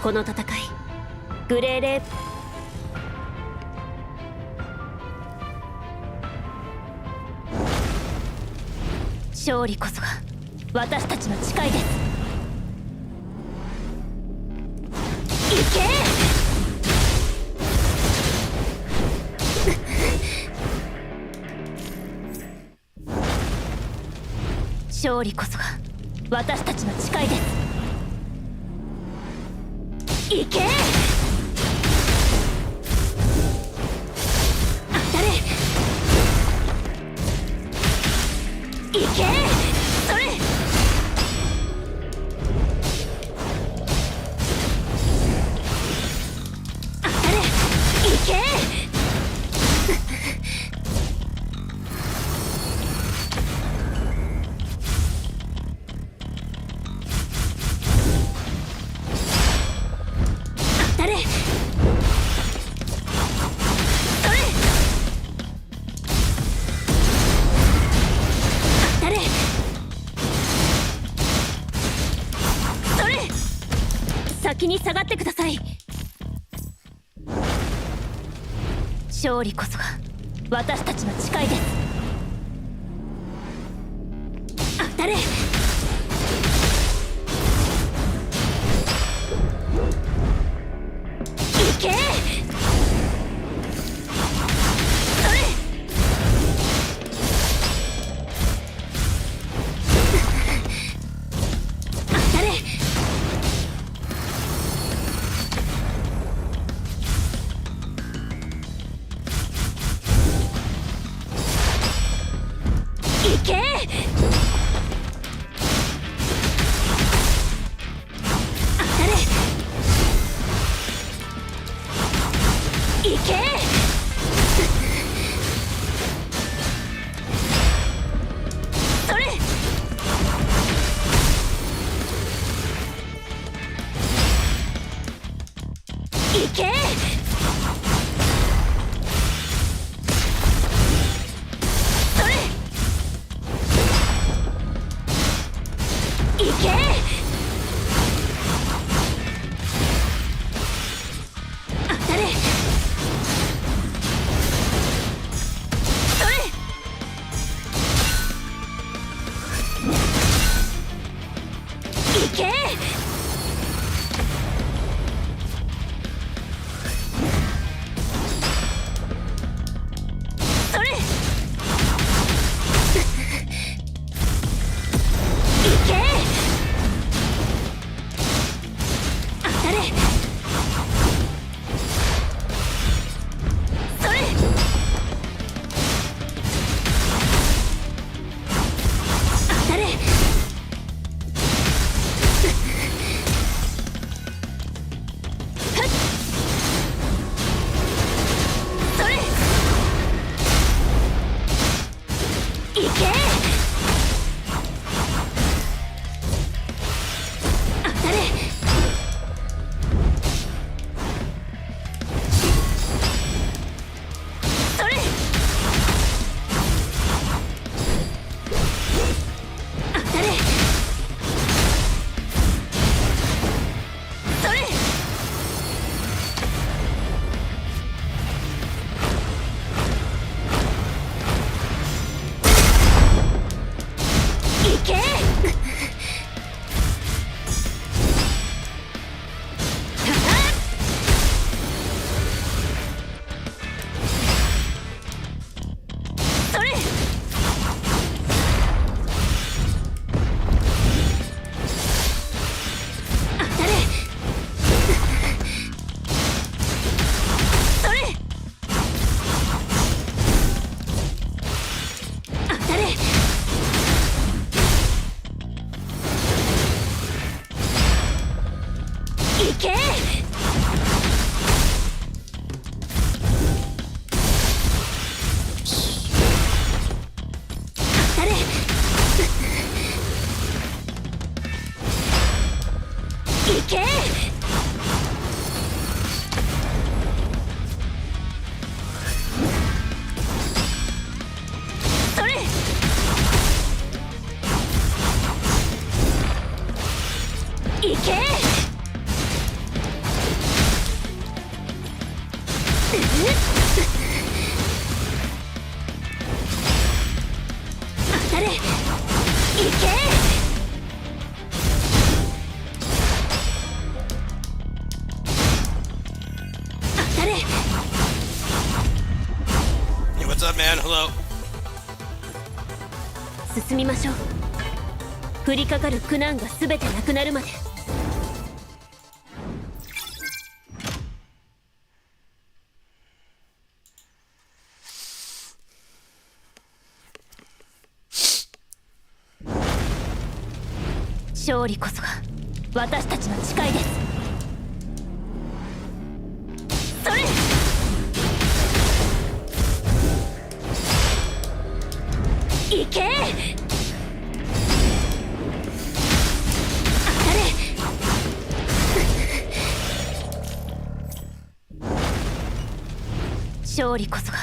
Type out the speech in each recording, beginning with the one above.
この戦いグレーレー勝利こそが私たちの誓いです。行け勝利こそが私たちの誓いです。行け当たれ行けそれ当たれ行け先に下がってください。勝利こそが私たちの誓いです。当たれ行けそれ当たれ行け当たれ行けそれ行け行け当たれそれ行けそれ行け当たれそれ当たれはっそれ行け当たれそれ当たれそれ行けそれ当たれそれ当たれ行け当たれ行けそれ行け Hey, what's up, man? Hello. 進みましょう。降りかかる苦難が全てなくなるまで。勝利こそが私たちの誓いです。それ。行け。当たれ。勝利こそが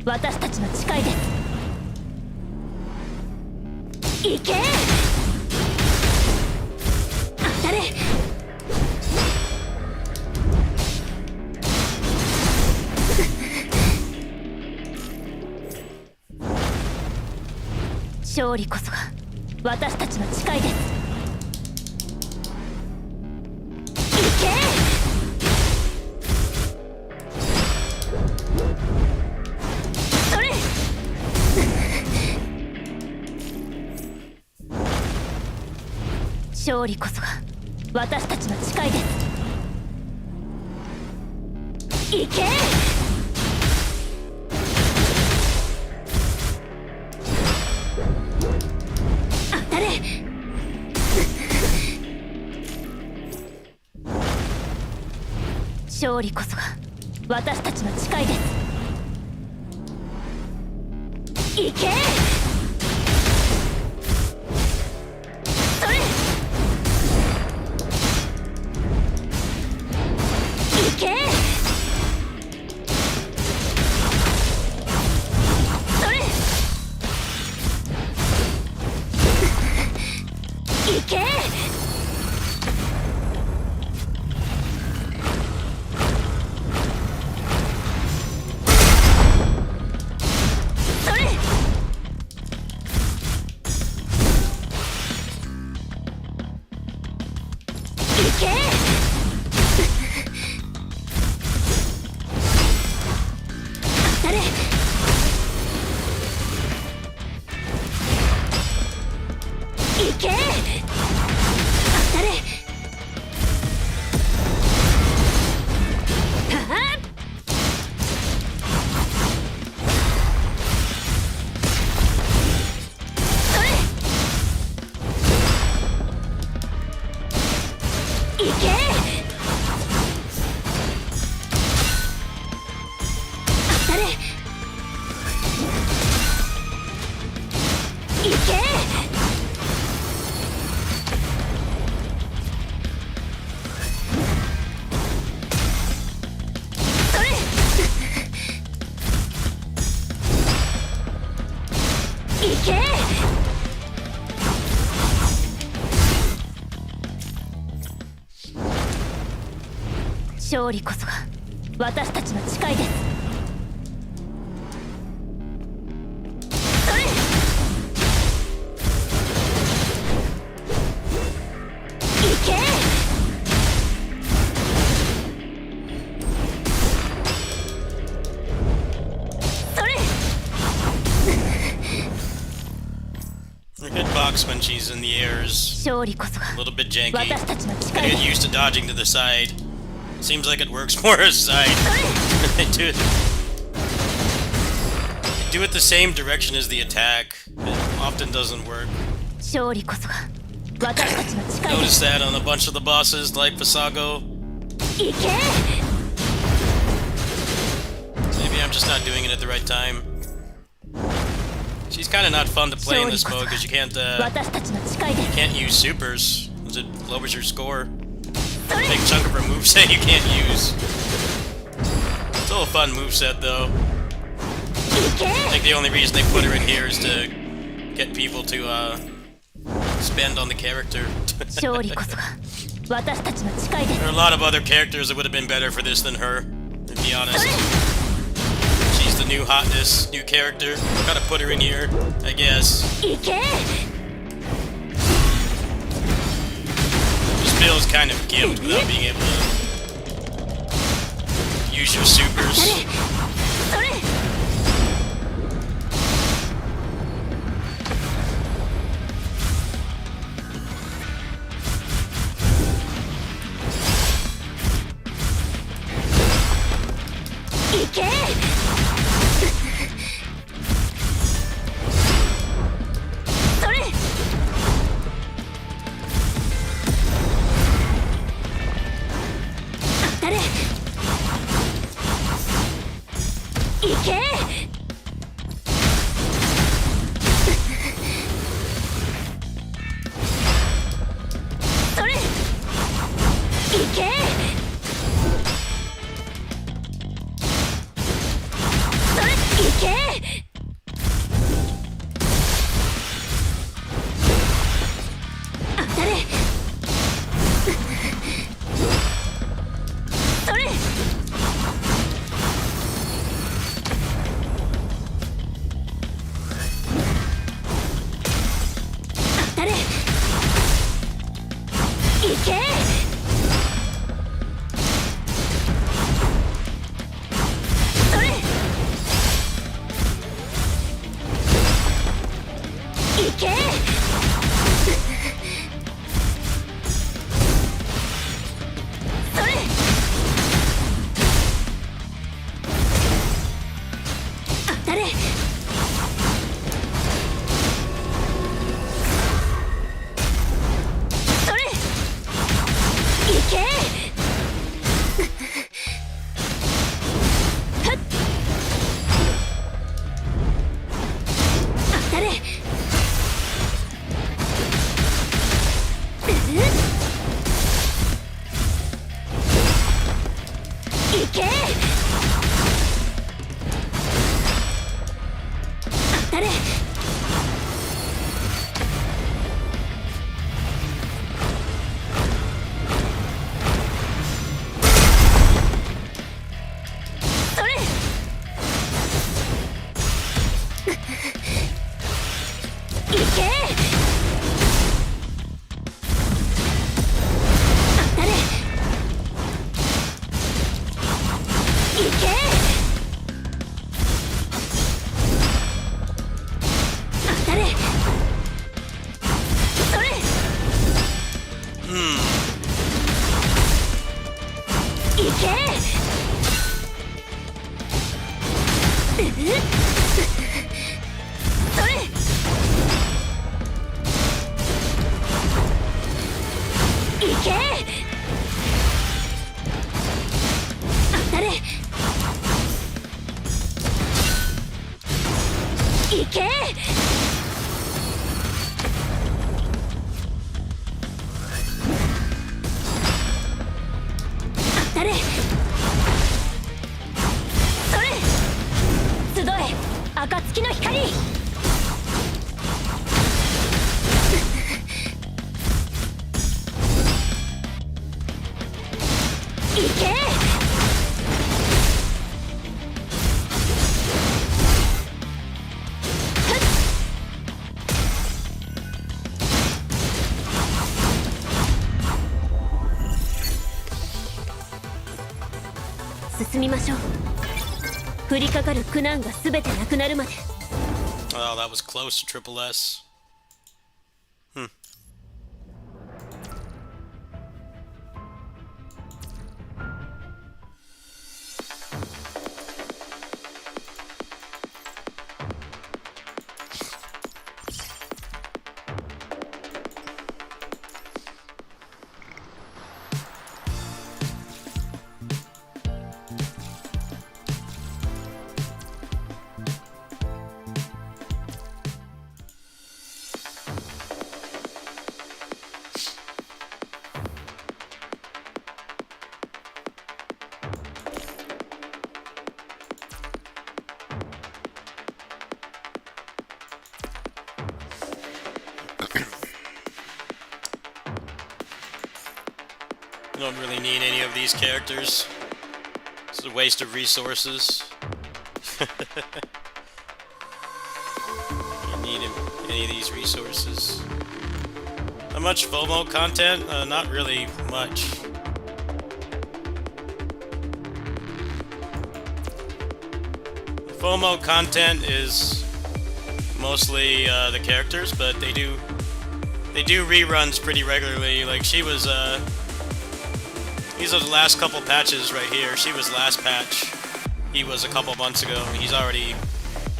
私たちの誓いです。行け。当たれ。勝利こそが私たちの誓いです。行け。それ。勝利こそが私たちの誓いです。行け。勝利こそが私たちの誓いです。行け。それ。行け。それ。行け。勝利こそが私たちの誓いです。それ。行け。それ。Her hitbox when she's in the air is 勝利こそが a little bit janky. 私たちの Gotta 誓い get です。 used to dodging to the side. Seems like it works more as side. They do it the same direction as the attack. It often doesn't work. 勝利こそが私たちの誓いです。 Notice that on a bunch of the bosses like Visago. 行け。 Maybe I'm just not doing it at the right time. She's kind of not fun to play in this mode because you can't 私たちの誓いです。 can't use supers. It lowers your score. Big chunk of her moveset you can't use. Still a fun moveset though. I think the only reason they put her in here is to get people to spend on the character. 勝利こそが私たちの誓いです。 There are a lot of other characters that would have been better for this than her, to be honest. She's the new hotness, new character. Gotta put her in here, I guess. 行け。Zo's kind of gimped without being able to use your supers. それ いけ それ 当たれ いけ それ いけ それ いけ 当たれ それ 当たれ いけ それ いけ それ 当たれ それ いけ はっ 当たれ いけ 当たれ それ いけ 当たれ いけ 当たれ それ いけ それ いけ 当たれ いけ 当たれ それ 集え暁の光 いけ 進みましょう降りかかる苦難が全てなくなるまで Oh, that was close to Triple S. You don't really need any of these characters. It's a waste of resources. You need any of these resources. Not much FOMO content? Not really much. FOMO content is mostly the characters, but they do reruns pretty regularly. Like she was these are the last couple patches right here. She was last patch. He was a couple months ago. He's already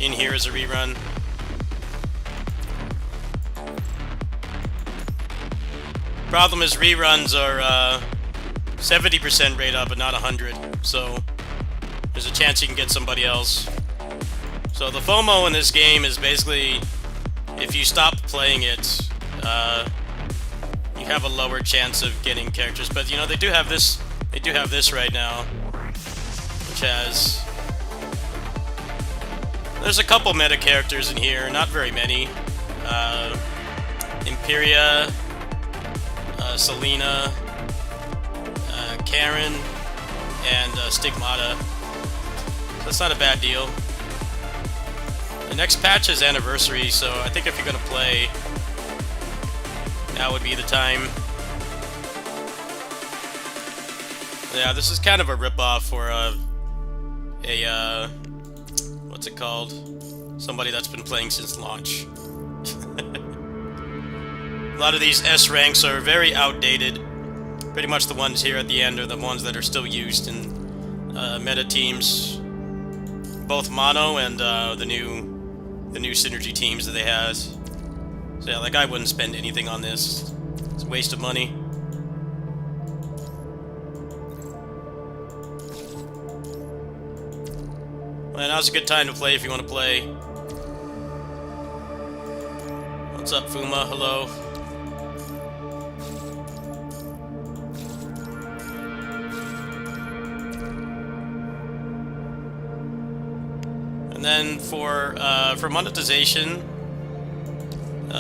in here as a rerun. Problem is reruns are 70% rate up, but not 100. So there's a chance you can get somebody else. So the FOMO in this game is basically if you stop playing it, you have a lower chance of getting characters. But you know they do have this. They do have this right now, which has. There's a couple meta characters in here, not very many. Imperia, Selena, Karen, and Stigmata. That's not a bad deal. The next patch is Anniversary, so I think if you're gonna play, now would be the time. Yeah, this is kind of a ripoff for what's it called? Somebody that's been playing since launch. A lot of these S ranks are very outdated. Pretty much the ones here at the end are the ones that are still used in meta teams, both mono and the new synergy teams that they have. So yeah, like I wouldn't spend anything on this. It's a waste of money. Well, now's a good time to play if you want to play. What's up, Fuma? Hello. And then for monetization,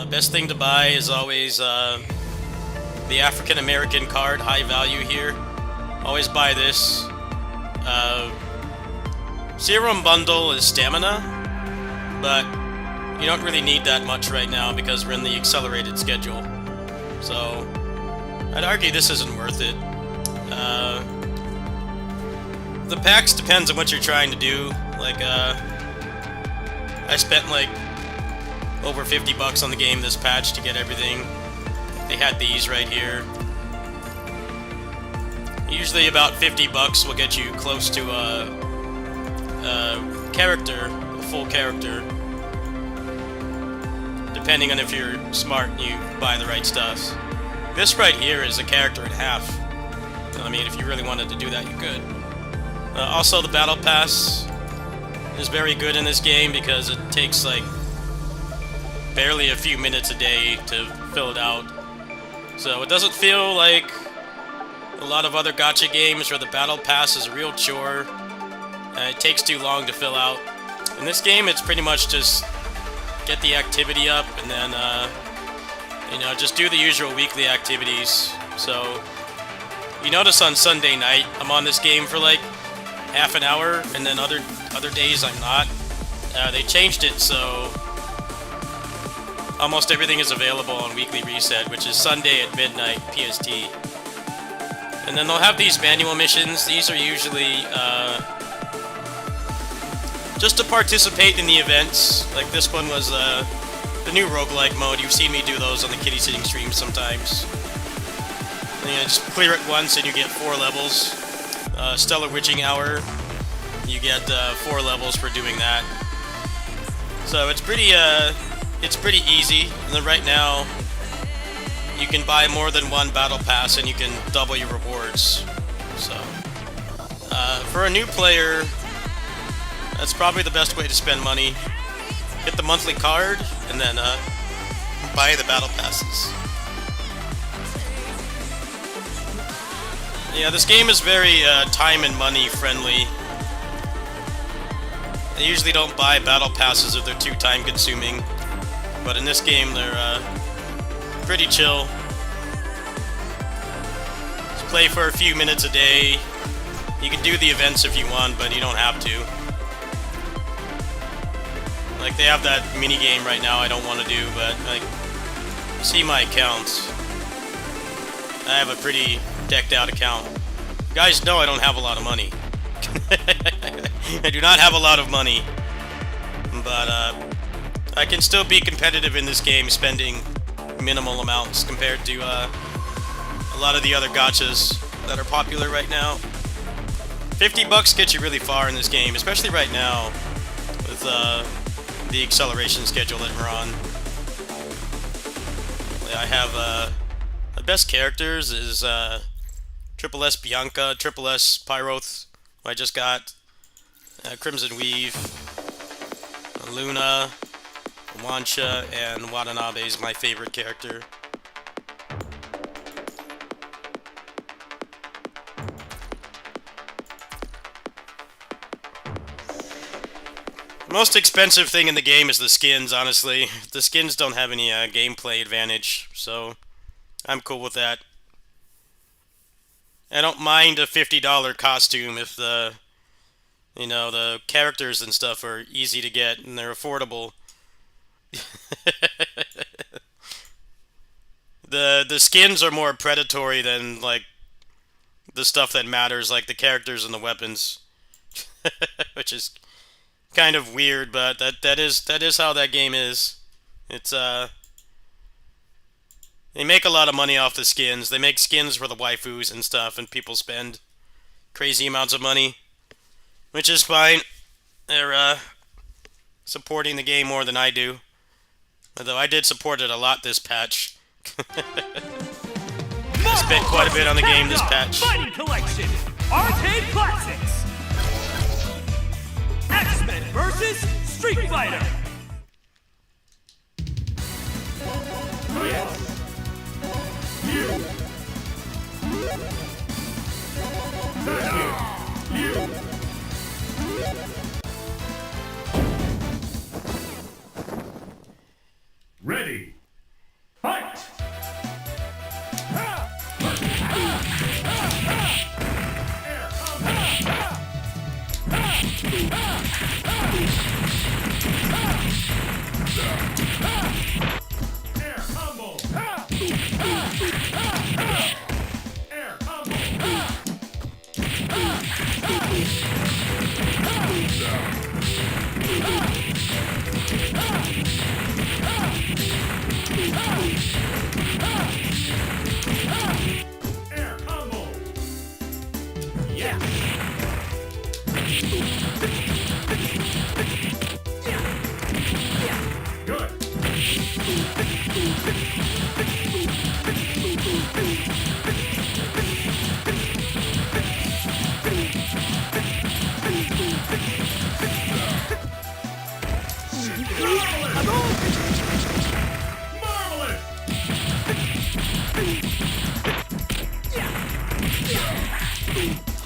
best thing to buy is always the African American card, high value here. Always buy this. Serum bundle is stamina, but you don't really need that much right now because we're in the accelerated schedule. So I'd argue this isn't worth it. The packs depends on what you're trying to do. Like I spent like over $50 on the game this patch to get everything. They had these right here. Usually about $50 will get you close to a character, a full character. Depending on if you're smart and you buy the right stuff. This right here is a character and a half. I mean, if you really wanted to do that, you could. Also, the Battle Pass is very good in this game because it takes like barely a few minutes a day to fill it out. So it doesn't feel like a lot of other gacha games where the Battle Pass is a real chore. It takes too long to fill out. In this game, it's pretty much just get the activity up and then, you know, just do the usual weekly activities. So, you notice on Sunday night, I'm on this game for like half an hour, and then other days I'm not. They changed it so almost everything is available on Weekly Reset, which is Sunday at midnight PST. And then they'll have these manual missions. These are usually just to participate in the events. Like this one was the new roguelike mode. You've seen me do those on the Kitty Sitting stream sometimes. And you just clear it once and you get 4 levels. Stellar Witching Hour, you get 4 levels for doing that. So it's pretty easy. And then right now, you can buy more than one battle pass and you can double your rewards. So for a new player, that's probably the best way to spend money. Get the monthly card and then buy the battle passes. Yeah, this game is very time and money friendly. I usually don't buy battle passes if they're too time consuming, but in this game they're pretty chill. Just play for a few minutes a day. You can do the events if you want, but you don't have to. Like they have that mini game right now I don't want to do, but like see my accounts. I have a pretty decked out account. You guys know I don't have a lot of money. I do not have a lot of money. But I can still be competitive in this game spending minimal amounts compared to a lot of the other gachas that are popular right now. $50 gets you really far in this game, especially right now with the acceleration schedule that we're on. I have the best characters is Triple S Bianca, Triple S Pyroth, who I just got, Crimson Weave, Luna, Wancha, and Watanabe is my favorite character. The most expensive thing in the game is the skins, honestly. The skins don't have any gameplay advantage, so I'm cool with that. I don't mind a $50 costume if the characters and stuff are easy to get and they're affordable. The skins are more predatory than like the stuff that matters, like the characters and the weapons. Which is kind of weird, but that is how that game is. It's they make a lot of money off the skins. They make skins for the waifus and stuff, and people spend crazy amounts of money, which is fine. They're supporting the game more than I do. Although I did support it a lot this patch. I spent quite a bit on the game this patch. Fighting Collection Arcade Classics. X-Men vs. Street Fighter. Ready. Fight! Air combo! Air combo! Air combo! Yeah! Good! Marvelous!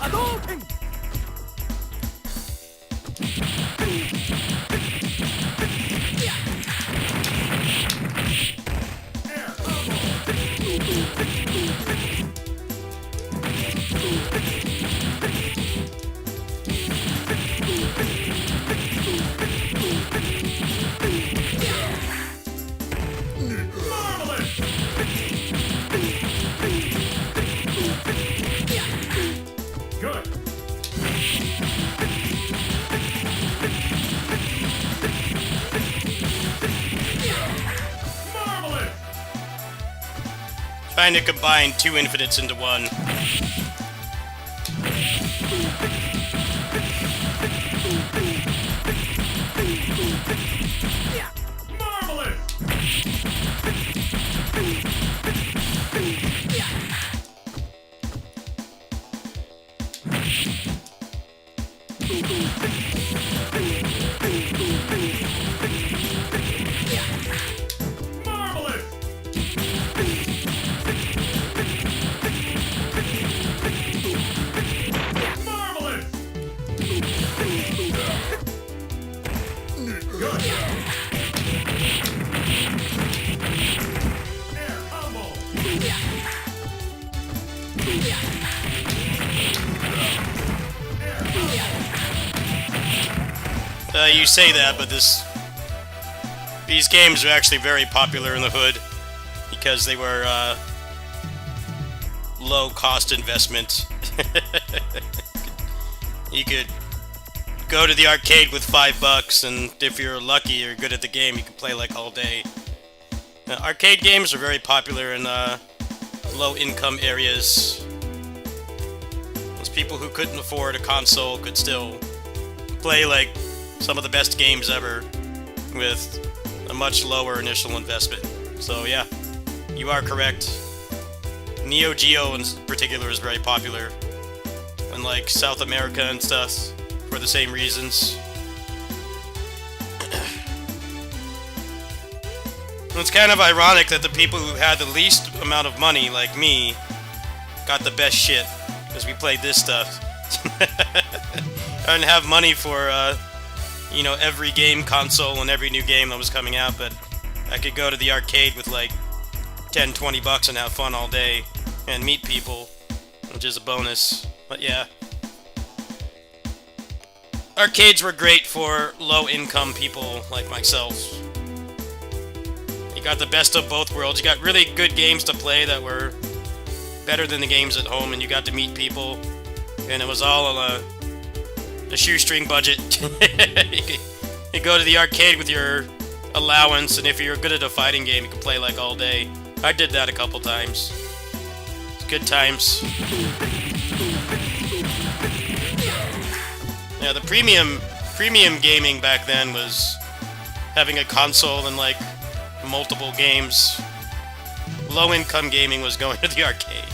Hadouken! Air combo! Marvelous! Good! Marvelous! Trying to combine two infinites into one. Marvelous! Marvelous! Marvelous! Good! Air combo! You say that, but these games are actually very popular in the hood because they were low cost investment. You could go to the arcade with $5, and if you're lucky or good at the game, you can play like all day. Arcade games are very popular in low-income areas. Those people who couldn't afford a console could still play like some of the best games ever with a much lower initial investment. So yeah, you are correct. Neo Geo in particular is very popular in like South America and stuff for the same reasons. It's kind of ironic that the people who had the least amount of money, like me, got the best shit, because we played this stuff. I didn't have money for, you know, every game console and every new game that was coming out, but I could go to the arcade with like $10-20 and have fun all day and meet people, which is a bonus. But yeah, arcades were great for low-income people like myself. You got the best of both worlds. You got really good games to play that were better than the games at home, and you got to meet people, and it was all on a shoestring budget. You go to the arcade with your allowance, and if you're good at a fighting game, you can play like all day. I did that a couple times. It's good times. Yeah, the premium gaming back then was having a console and like multiple games. Low-income gaming was going to the arcade.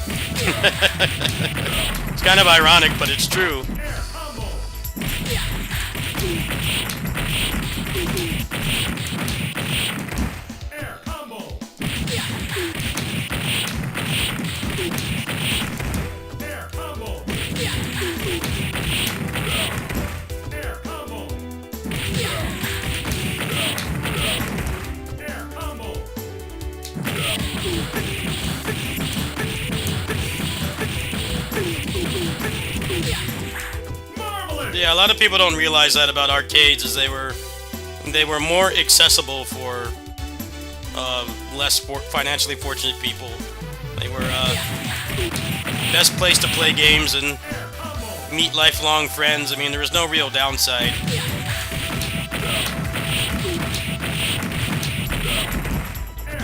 It's kind of ironic, but it's true. Air combo. Air combo. Air combo. Air combo. Marvelous. Yeah, a lot of people don't realize that about arcades, is they were more accessible for less financially fortunate people. They were best place to play games and meet lifelong friends. I mean, there was no real downside.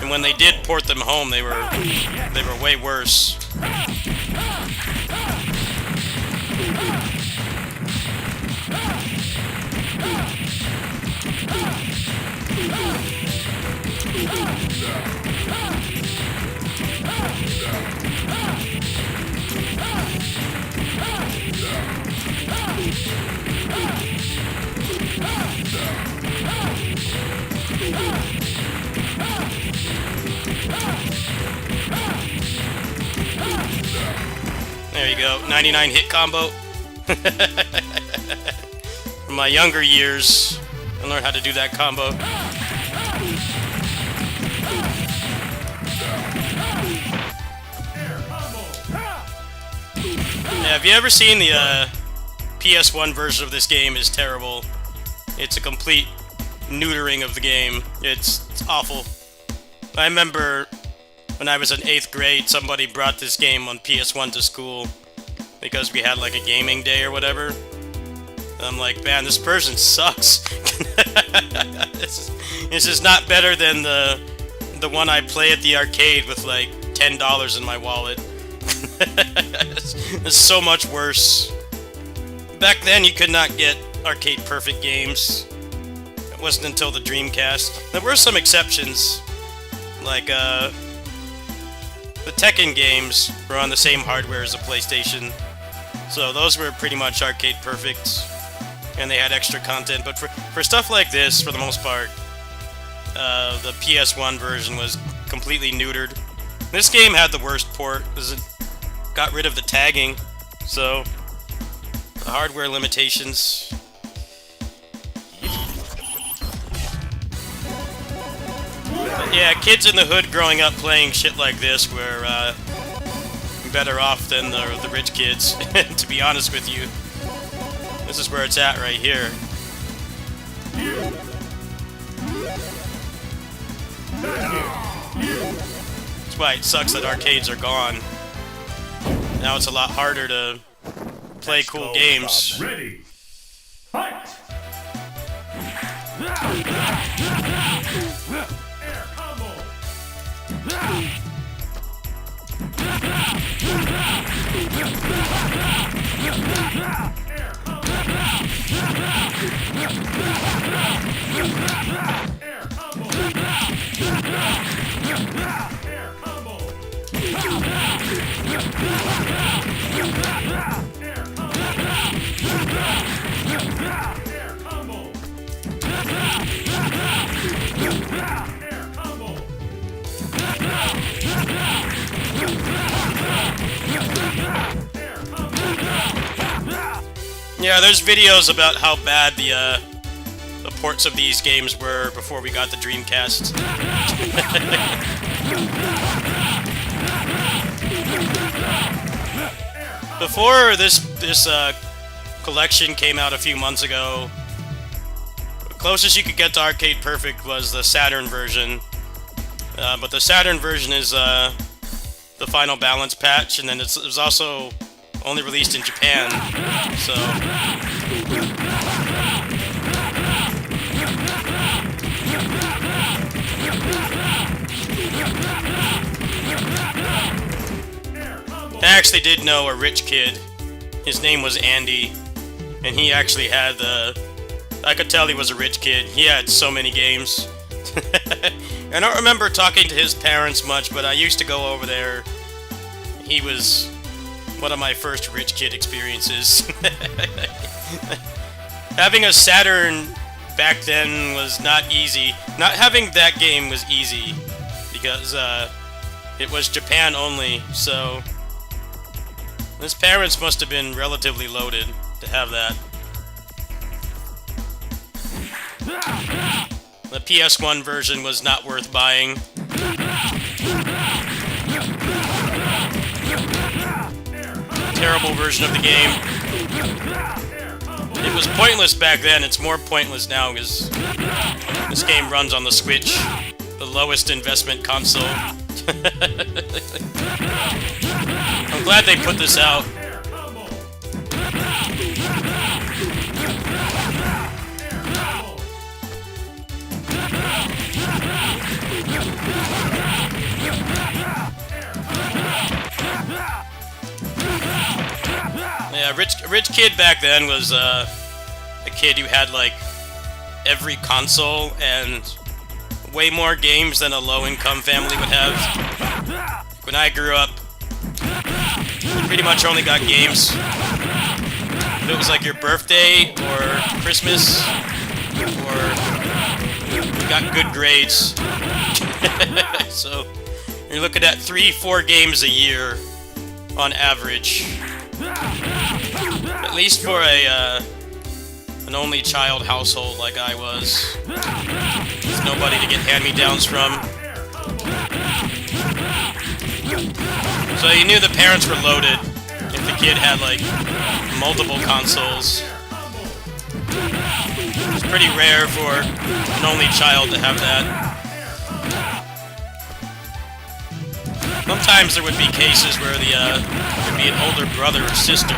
And when they did port them home, they were way worse. There you go, 99 hit combo. In my younger years, I learned how to do that combo. Yeah, have you ever seen the PS1 version of this game? Is terrible. It's a complete neutering of the game. It's awful. I remember when I was in 8th grade, somebody brought this game on PS1 to school because we had like a gaming day or whatever. And I'm like, man, this person sucks. This is not better than the one I play at the arcade with like $10 in my wallet. It's so much worse. Back then, you could not get arcade perfect games. It wasn't until the Dreamcast. There were some exceptions, like the Tekken games were on the same hardware as the PlayStation, so those were pretty much arcade perfect, and they had extra content. But for stuff like this, for the most part, the PS1 version was completely neutered. This game had the worst port, because it got rid of the tagging, so the hardware limitations. But yeah, kids in the hood growing up playing shit like this were better off than the rich kids, to be honest with you. This is where it's at right here. That's why it sucks that arcades are gone. Now it's a lot harder to play cool games. Ready. Fight. Air combo. Yeah, there's videos about how bad the ports of these games were before we got the Dreamcast. Before this collection came out a few months ago, the closest you could get to Arcade Perfect was the Saturn version. But the Saturn version is the final balance patch, and then it was also only released in Japan, so... I actually did know a rich kid. His name was Andy, and he actually had the... I could tell he was a rich kid. He had so many games. I don't remember talking to his parents much, but I used to go over there. He was one of my first rich kid experiences. Having a Saturn back then was not easy. Not having that game was easy, because it was Japan only, so... His parents must have been relatively loaded to have that. The PS1 version was not worth buying. Terrible version of the game. It was pointless back then, it's more pointless now because this game runs on the Switch, the lowest investment console. I'm glad they put this out. Yeah, rich kid back then was a kid who had like every console and way more games than a low-income family would have. When I grew up, you pretty much only got games if it was like your birthday or Christmas, or you got good grades. So you're looking at 3-4 games a year on average. At least for an only child household like I was. There's nobody to get hand-me-downs from. So you knew the parents were loaded if the kid had like multiple consoles. It's pretty rare for an only child to have that. Sometimes there would be cases where there'd be an older brother or sister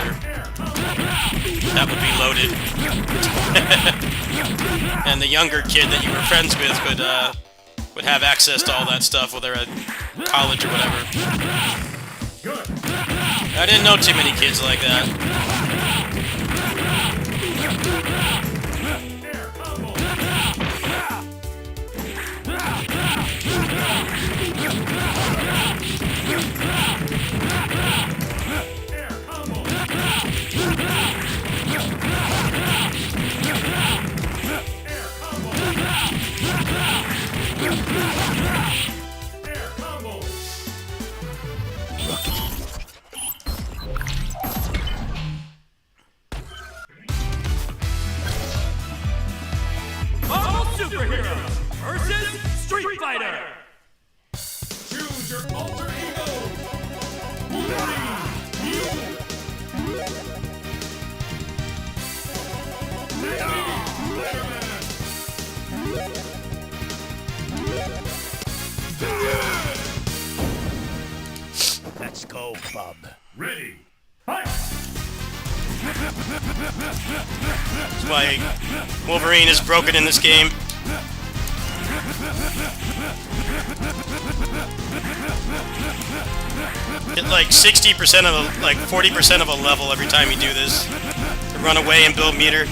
that would be loaded. And the younger kid that you were friends with would have access to all that stuff while they're at college or whatever. I didn't know too many kids like that. Marvel Superheroes versus Street Fighter. Choose your alter ego. Let's go, bub. Ready. Fight! That's why Wolverine is broken in this game. Hit like 60% of a, like 40% of a level every time you do this. To run away and build meter.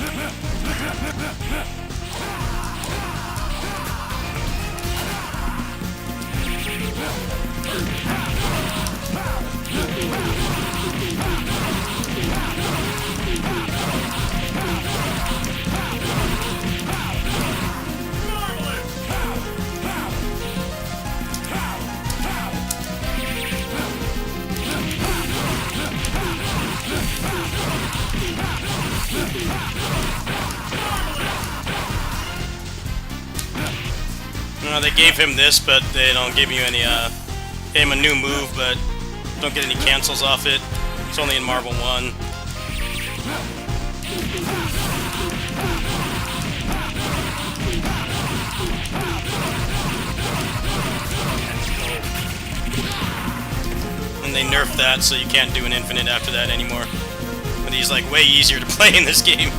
They gave him this, but they don't give you any, gave him a new move, but don't get any cancels off it. It's only in Marvel 1. And they nerfed that, so you can't do an infinite after that anymore. But he's like way easier to play in this game.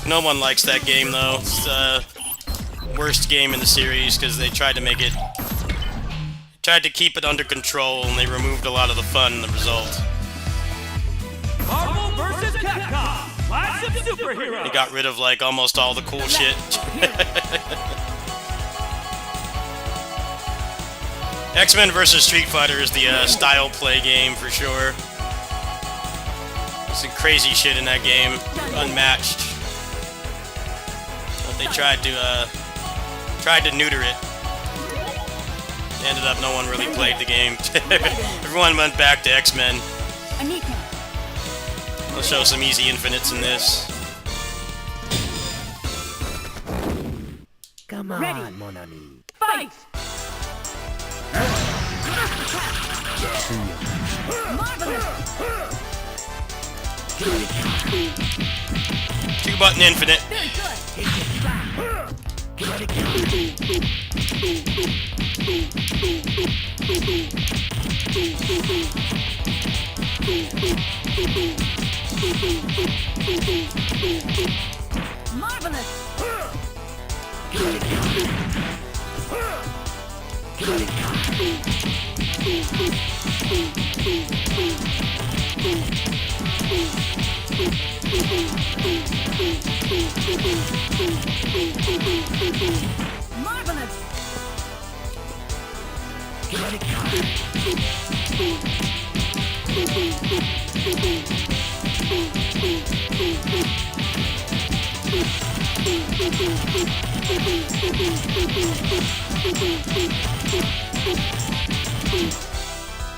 No one likes that game though. It's the worst game in the series because they tried to make it, tried to keep it under control, and they removed a lot of the fun in the result. Marvel vs. Capcom. Clash of Superheroes. They got rid of like almost all the cool shit. X-Men vs. Street Fighter is the style play game for sure. There's some crazy shit in that game, unmatched. But they tried to neuter it. Ended up no one really played the game. Everyone went back to X-Men. I'll show some easy infinites in this. Come on, mon ami. Fight! Two button infinite. Marvelous! Marvelous!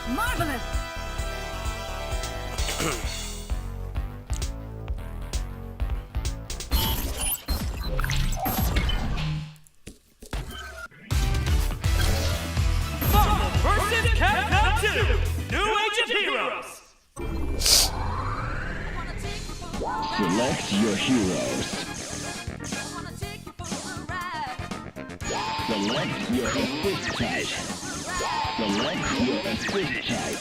Marvelous! Marvel vs. Capcom 2. New Age of Heroes. Select your heroes. Select your assist type. Select your assist type.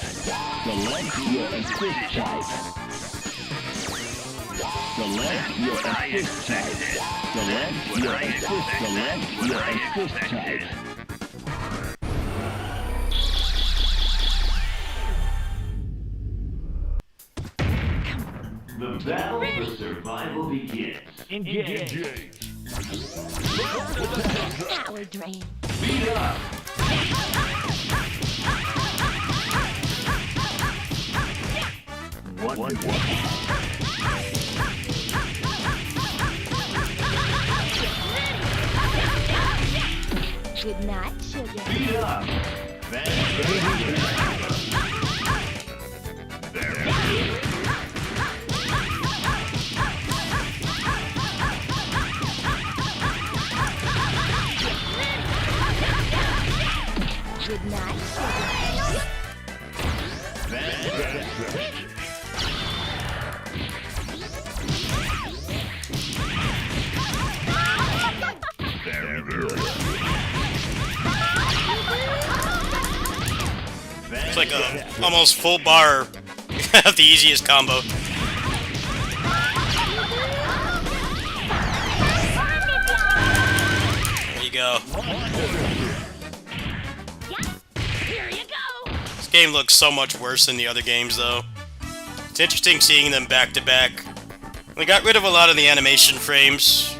Select your assist type. Select your assist type. Select your assist. Select your assist type. The battle for survival begins. Engage. Power drain. Beat up. One. Good night, sugar. Beat up. Good night, It's like a almost full bar of the easiest combo. There you go. Here you go. This game looks so much worse than the other games, though. It's interesting seeing them back to back. They got rid of a lot of the animation frames.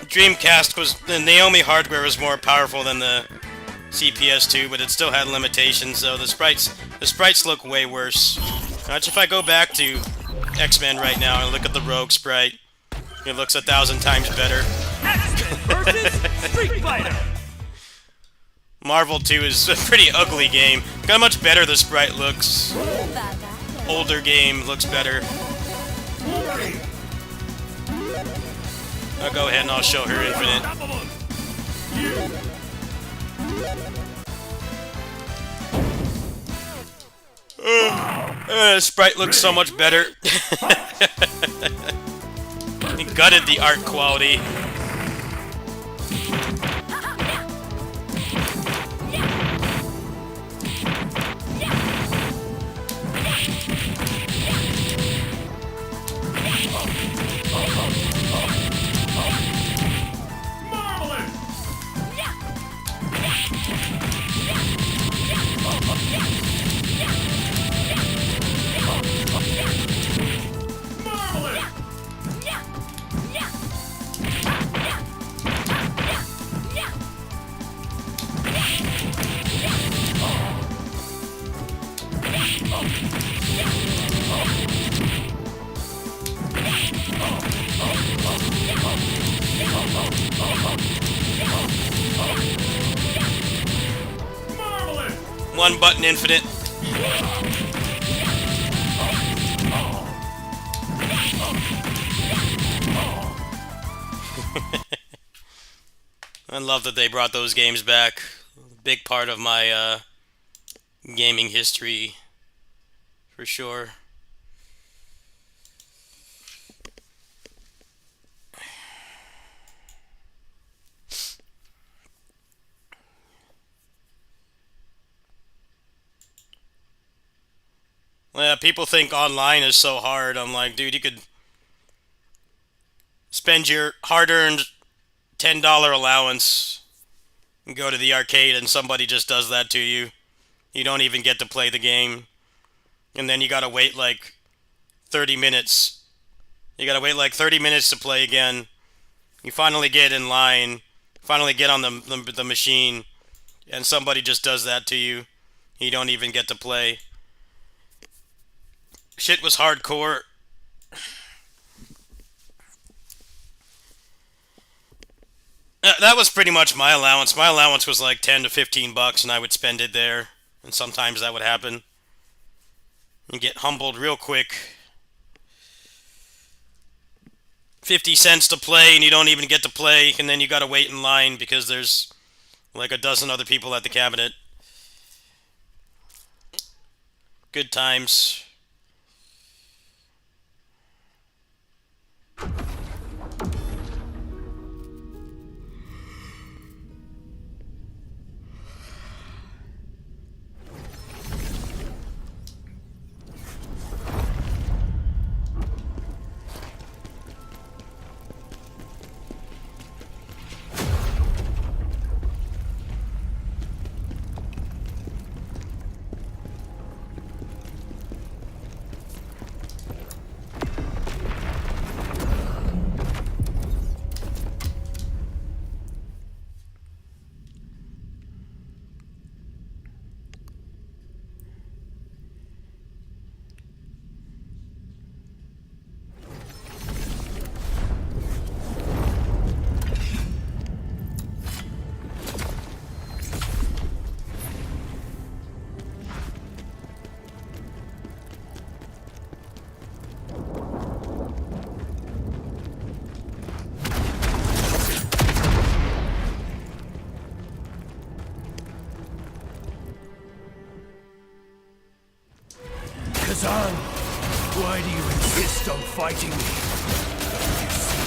Dreamcast was... the Naomi hardware was more powerful than the CPS2, but it still had limitations, though. The sprites look way worse. Watch if I go back to X-Men right now and look at the Rogue sprite. It looks 1,000 times better. X-Men versus Street Fighter. Marvel 2 is a pretty ugly game. Look how much better the sprite looks. Older game looks better. I'll go ahead and I'll show her Infinite. Sprite looks so much better. He gutted the art quality. One button Infinite. I love that they brought those games back. Big part of my gaming history, for sure. Yeah, people think online is so hard. I'm like, dude, you could spend your hard-earned $10 allowance and go to the arcade and somebody just does that to you. You don't even get to play the game. And then you gotta wait like 30 minutes. You gotta wait like 30 minutes to play again. You finally get in line, finally get on the machine, and somebody just does that to you. You don't even get to play. Shit was hardcore. That was pretty much my allowance. My allowance was like 10 to 15 bucks, and I would spend it there. And sometimes that would happen. You get humbled real quick. 50 cents to play, and you don't even get to play, and then you gotta wait in line because there's like a dozen other people at the cabinet. Good times. Kazan, why do you insist on fighting me? You see,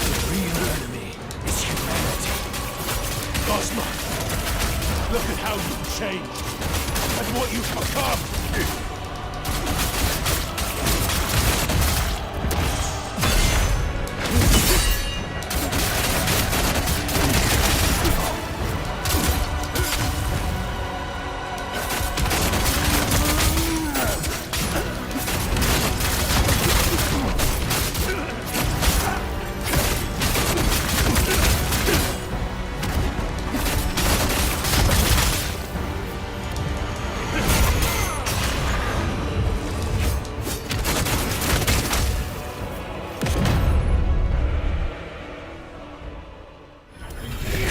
the real enemy is humanity. Cosmo, Look at how you've changed and what you've become.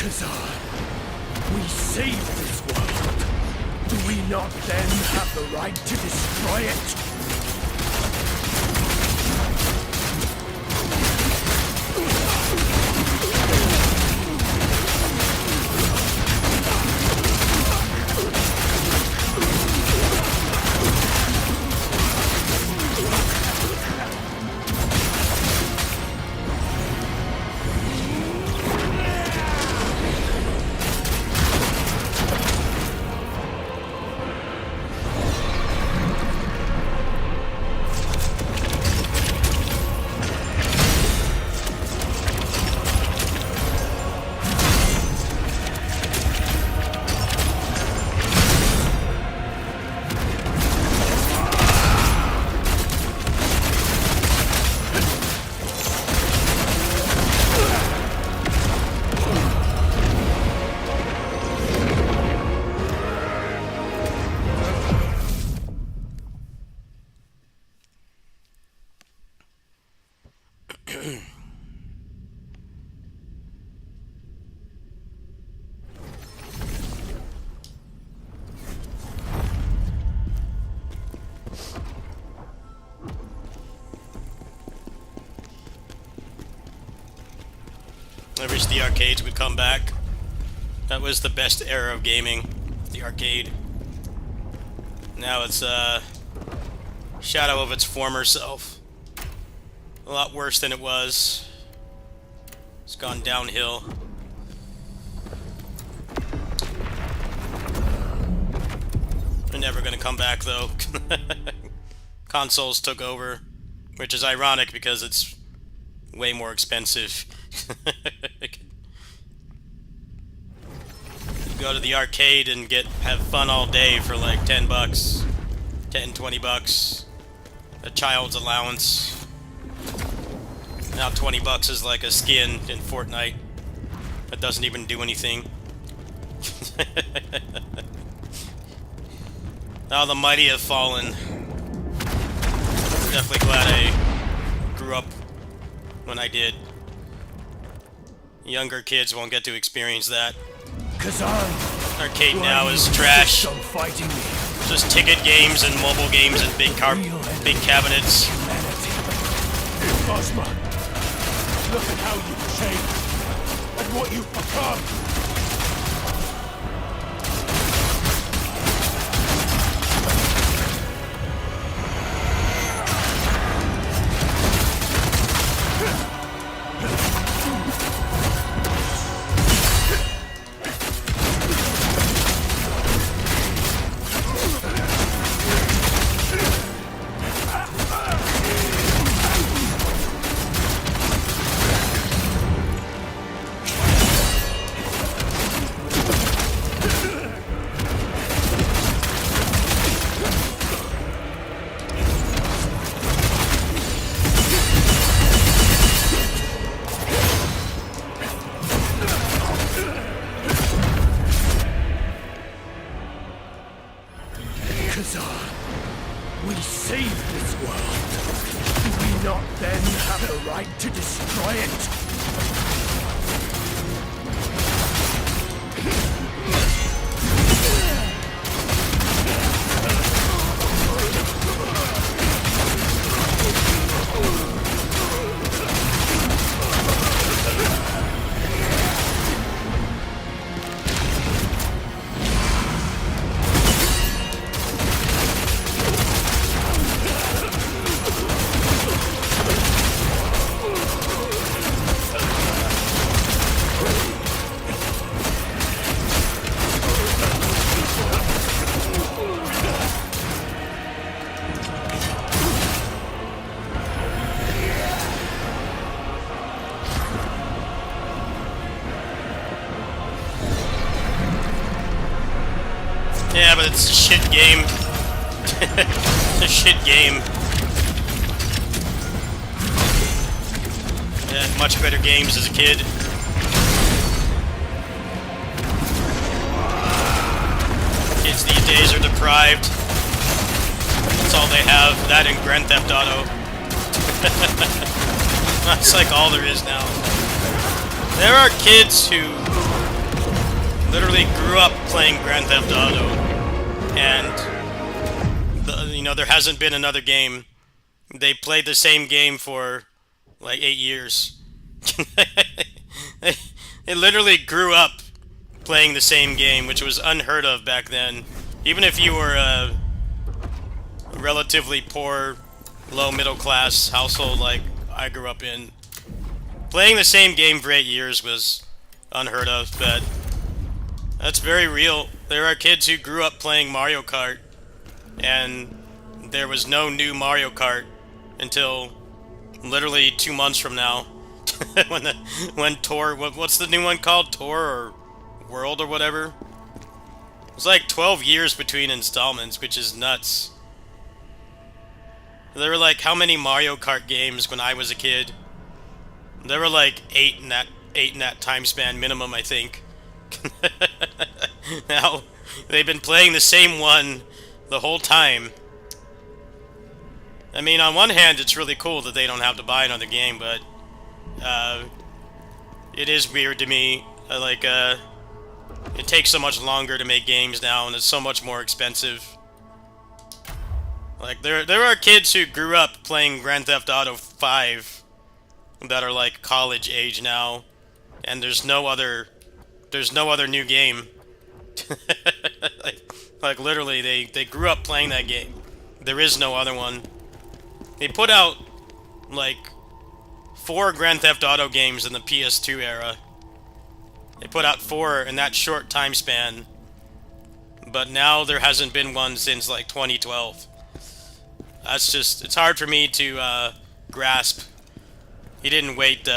Kazan, we saved this world. Do we not then have the right to destroy it? I wish the arcades would come back. That was the best era of gaming, the arcade. Now it's a shadow of its former self. A lot worse than it was. It's gone downhill. They're never gonna come back though. Consoles took over, which is ironic because it's way more expensive. Go to the arcade and have fun all day for like 10 bucks, 10, 20 bucks, a child's allowance. Now 20 bucks is like a skin in Fortnite that doesn't even do anything. Now the mighty have fallen. Definitely glad I grew up when I did. Younger kids won't get to experience that. Kazan, Arcade now is trash. on fighting me. Just ticket games and mobile games and big cabinets. Ozma, look at how you've changed and what you've become. We saved this world. Do we not then have the right to destroy it? Yeah, but it's a shit game. It's a shit game. Yeah, much better games as a kid. Kids these days are deprived. That's all they have. That and Grand Theft Auto. That's like all there is now. There are kids who literally grew up playing Grand Theft Auto, and there hasn't been another game. They played the same game for like 8 years. They literally grew up playing the same game, which was unheard of back then. Even if you were a relatively poor, low middle class household like I grew up in, playing the same game for 8 years was unheard of. But that's very real. There are kids who grew up playing Mario Kart, and there was no new Mario Kart until literally 2 months from now. when Tour, what's the new one called? Tour or World or whatever? It's like 12 years between installments, which is nuts. There were like how many Mario Kart games when I was a kid? There were like 8 in that time span minimum, I think. Now they've been playing the same one the whole time. I mean, on one hand, it's really cool that they don't have to buy another game, but it is weird to me. It takes so much longer to make games now, and it's so much more expensive. Like, there are kids who grew up playing Grand Theft Auto 5 that are like college age now, and there's no other new game. like literally, they grew up playing that game. There is no other one. They put out like 4 Grand Theft Auto games in the PS2 era. They put out 4 in that short time span, but now there hasn't been one since like 2012. It's hard for me to grasp. He didn't wait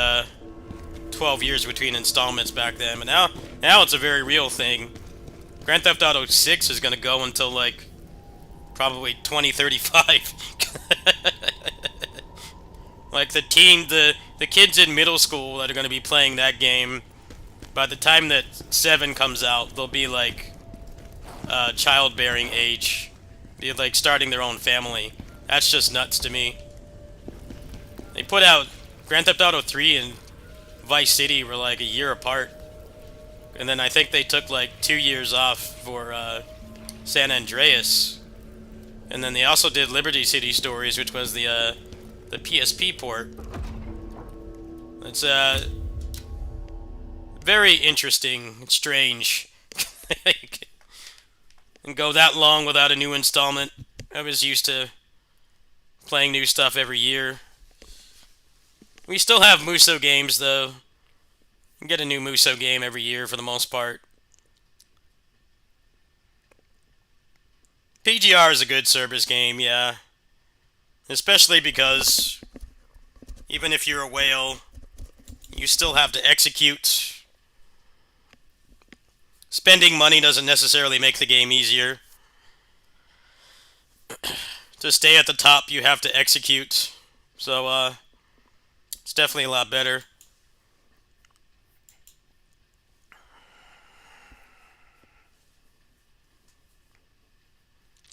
12 years between installments back then, but now it's a very real thing. Grand Theft Auto 6 is gonna go until like probably 2035. Like the kids in middle school that are gonna be playing that game, by the time that 7 comes out, they'll be like childbearing age, be like starting their own family. That's just nuts to me. They put out Grand Theft Auto 3 and Vice City were like a year apart, and then I think they took like 2 years off for San Andreas, and then they also did Liberty City Stories, which was the PSP port. It's very interesting and strange. And go that long without a new installment. I was used to playing new stuff every year. We still have Muso games, though. You get a new Muso game every year for the most part. PGR is a good service game, yeah. Especially because even if you're a whale, you still have to execute. Spending money doesn't necessarily make the game easier. To stay at the top, you have to execute. So, it's definitely a lot better.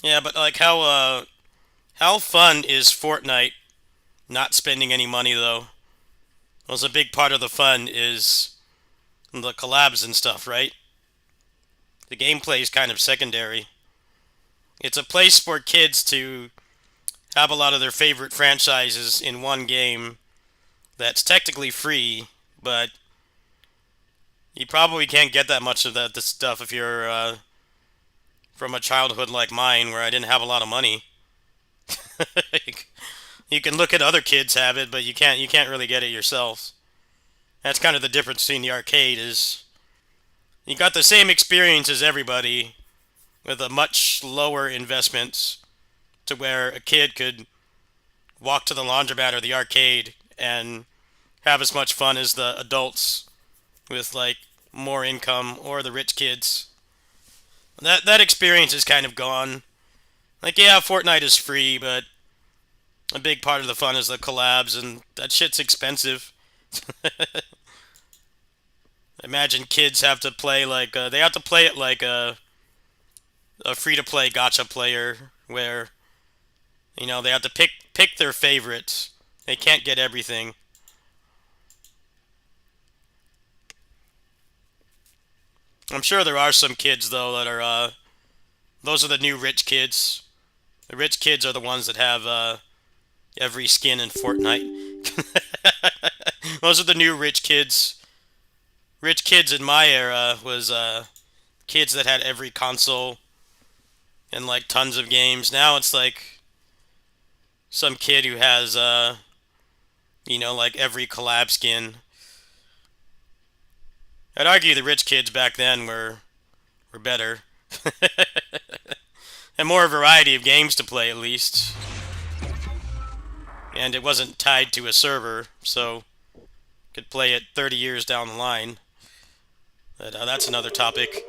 Yeah, but like how fun is Fortnite not spending any money, though? Well, a big part of the fun is the collabs and stuff, right? The gameplay is kind of secondary. It's a place for kids to have a lot of their favorite franchises in one game that's technically free, but you probably can't get that much of this stuff if you're from a childhood like mine where I didn't have a lot of money. You can look at other kids have it, but you can't really get it yourself. That's kind of the difference between the arcade is you got the same experience as everybody with a much lower investment to where a kid could walk to the laundromat or the arcade and have as much fun as the adults with like more income or the rich kids. That experience is kind of gone. Like, yeah, Fortnite is free, but a big part of the fun is the collabs, and that shit's expensive. Imagine kids have to play like they have to play it like a free-to-play gacha player, where they have to pick their favorites. They can't get everything. I'm sure there are some kids though that are those are the new rich kids. The rich kids are the ones that have every skin in Fortnite. Those are the new rich kids. Rich kids in my era was kids that had every console and like tons of games. Now it's like some kid who has like every collab skin. I'd argue the rich kids back then were better. And more variety of games to play, at least. And it wasn't tied to a server, so could play it 30 years down the line. But that's another topic.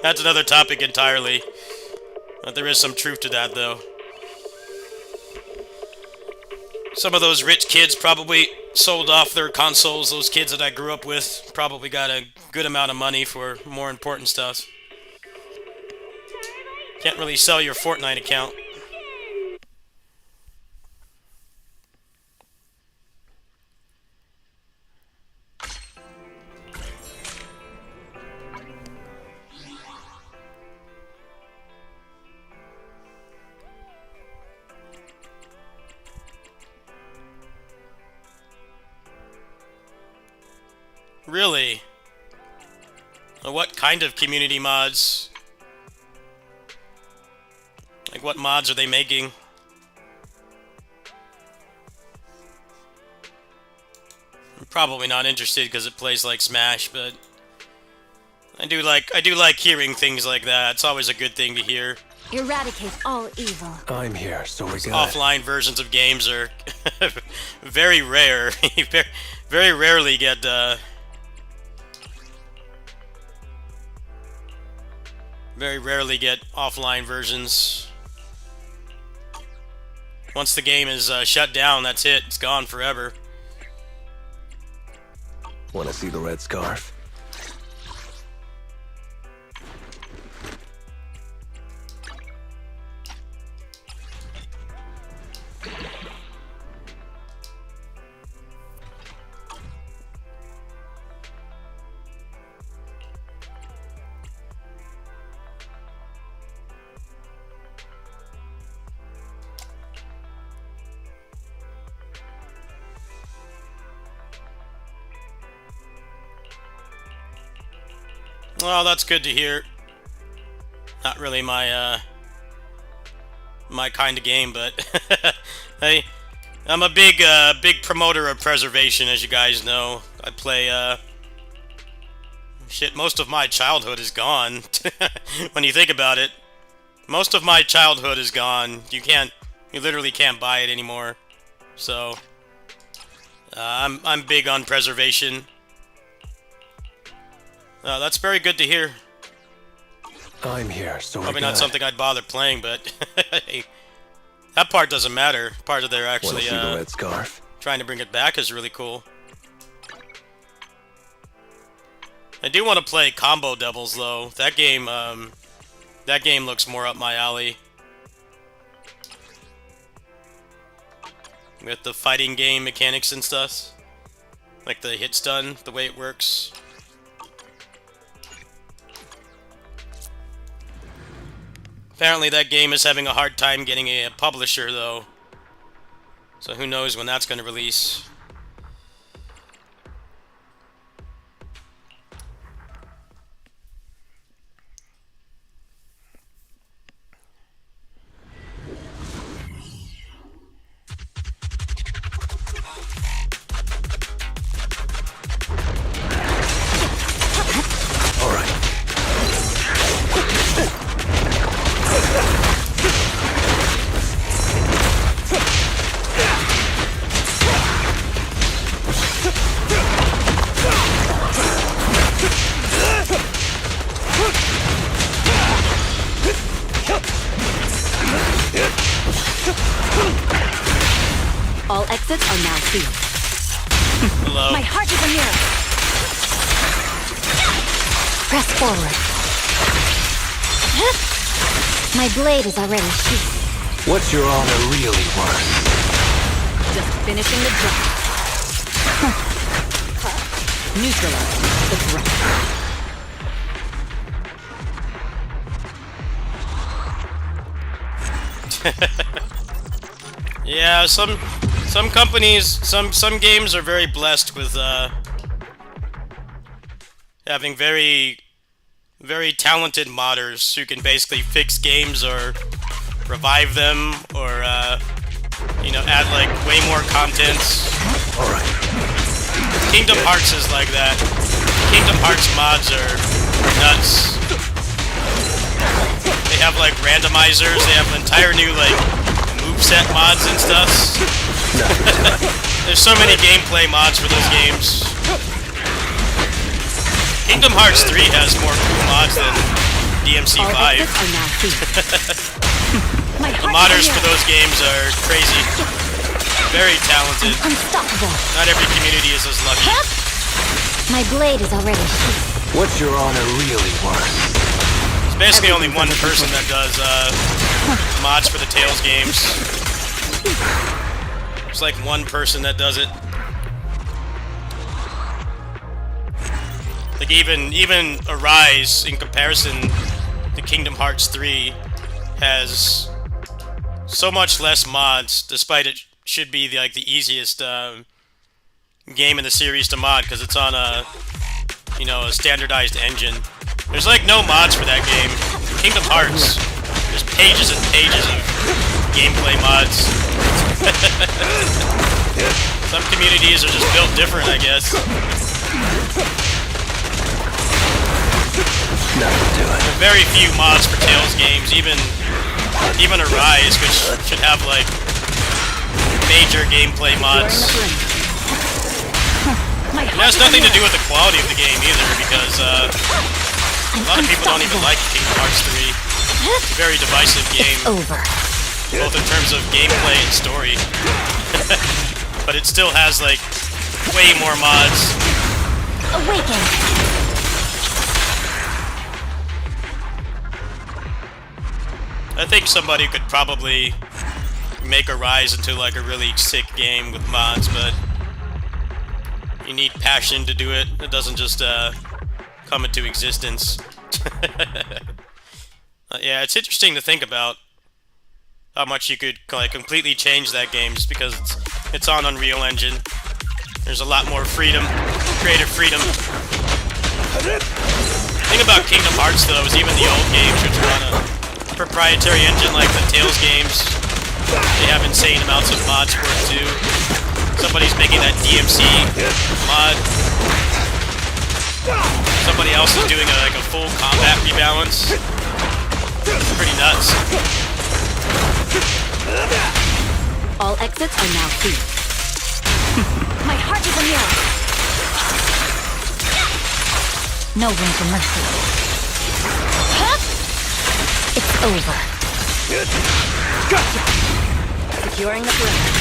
That's another topic entirely. But there is some truth to that, though. Some of those rich kids probably sold off their consoles. Those kids that I grew up with probably got a good amount of money for more important stuff. Can't really sell your Fortnite account. Really? What kind of community mods? Like, what mods are they making? I'm probably not interested because it plays like Smash, but I do like hearing things like that. It's always a good thing to hear. Eradicate all evil. I'm here, so we're good. Offline versions of games are very rare. Very rarely get offline versions. Once the game is shut down, that's it. It's gone forever. Want to see the red scarf? Well, that's good to hear. Not really my my kind of game, but hey, I'm a big promoter of preservation, as you guys know. I play shit. Most of my childhood is gone. When you think about it, most of my childhood is gone. You literally can't buy it anymore. So I'm big on preservation. That's very good to hear. I'm here, so Probably not something I'd bother playing, but hey, that part doesn't matter. Part of their actually see the red scarf? Trying to bring it back is really cool. I do want to play Combo Devils though. That game looks more up my alley. With the fighting game mechanics and stuff, like the hit stun, the way it works. Apparently that game is having a hard time getting a publisher, though. So who knows when that's going to release. All right. exits are now sealed. Hello. My heart is a mirror. Press forward. My blade is already sheathed. What's your honor really worth? Just finishing the job. Neutralize the threat. Yeah, some companies, some games are very blessed with having very talented modders who can basically fix games or revive them or you know, add like way more content. All right. Kingdom Hearts is like that. Kingdom Hearts mods are nuts. They have like randomizers. They have entire new like moveset mods and stuff. There's so many gameplay mods for those games. Kingdom Hearts 3 has more cool mods than DMC 5. The modders for those games are crazy. Very talented. Unstoppable. Not every community is as lucky. My blade is already sheathed. What's your honor really worth? There's basically only one person that does mods for the Tales games. There's like one person that does it. Like even Arise, in comparison to Kingdom Hearts 3, has so much less mods, despite it should be the easiest game in the series to mod because it's on a a standardized engine. There's like no mods for that game. Kingdom Hearts, there's pages and pages of gameplay mods. Some communities are just built different, I guess. Very few mods for Tales games, even Arise, which should have like major gameplay mods. It has nothing to do with the quality of the game either, because a lot of people don't even like Kingdom Hearts 3. It's a very divisive game, both in terms of gameplay and story. But it still has like way more mods. Awaken. I think somebody could probably make Arise into like a really sick game with mods, but you need passion to do it. It doesn't just come into existence. Yeah, it's interesting to think about how much you could like completely change that game just because it's on Unreal Engine. There's a lot more freedom, creative freedom. The thing about Kingdom Hearts though is even the old games, which are on a proprietary engine like the Tales games, they have insane amounts of mods for it too. Somebody's making that DMC mod. Somebody else is doing a full combat rebalance. It's pretty nuts. All exits are now free. My heart is a mirror. No room for mercy. It's over. Gotcha. Securing the perimeter.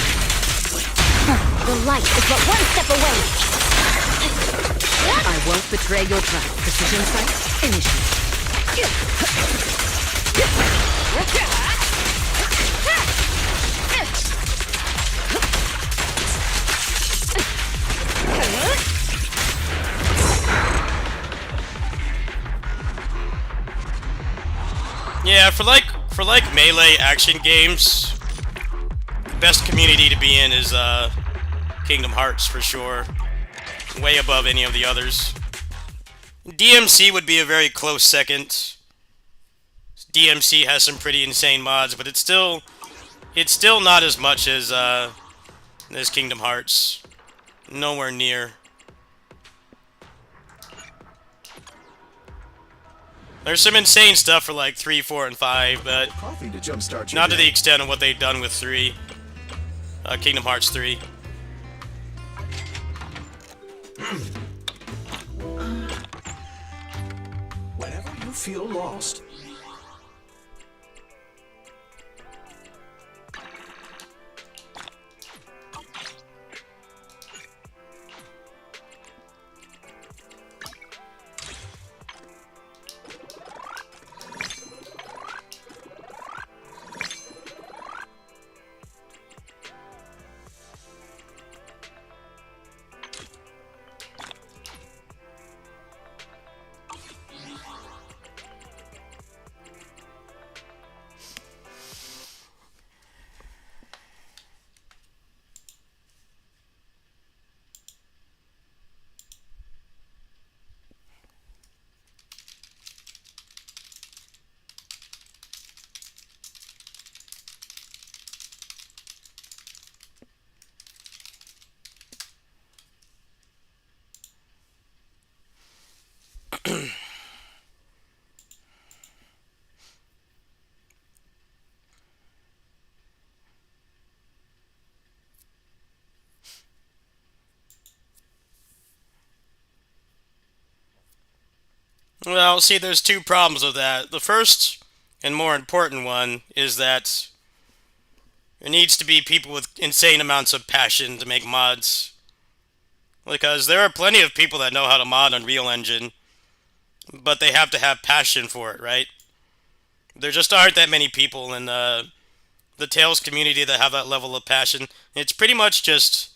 The light is but one step away. I won't betray your trust. Precision sight, initiate. Yeah, for like melee action games, the best community to be in is Kingdom Hearts for sure. Way above any of the others. DMC would be a very close second. DMC has some pretty insane mods, but it's still not as much as Kingdom Hearts. Nowhere near. There's some insane stuff for like 3, 4, and 5, but Coffee to jumpstart your not to day. the extent of what they've done with 3. Kingdom Hearts 3. Whenever you feel lost. Well, see, there's two problems with that. The first and more important one is that there needs to be people with insane amounts of passion to make mods. Because there are plenty of people that know how to mod Unreal Engine, but they have to have passion for it, right? There just aren't that many people in the Tales community that have that level of passion. It's pretty much just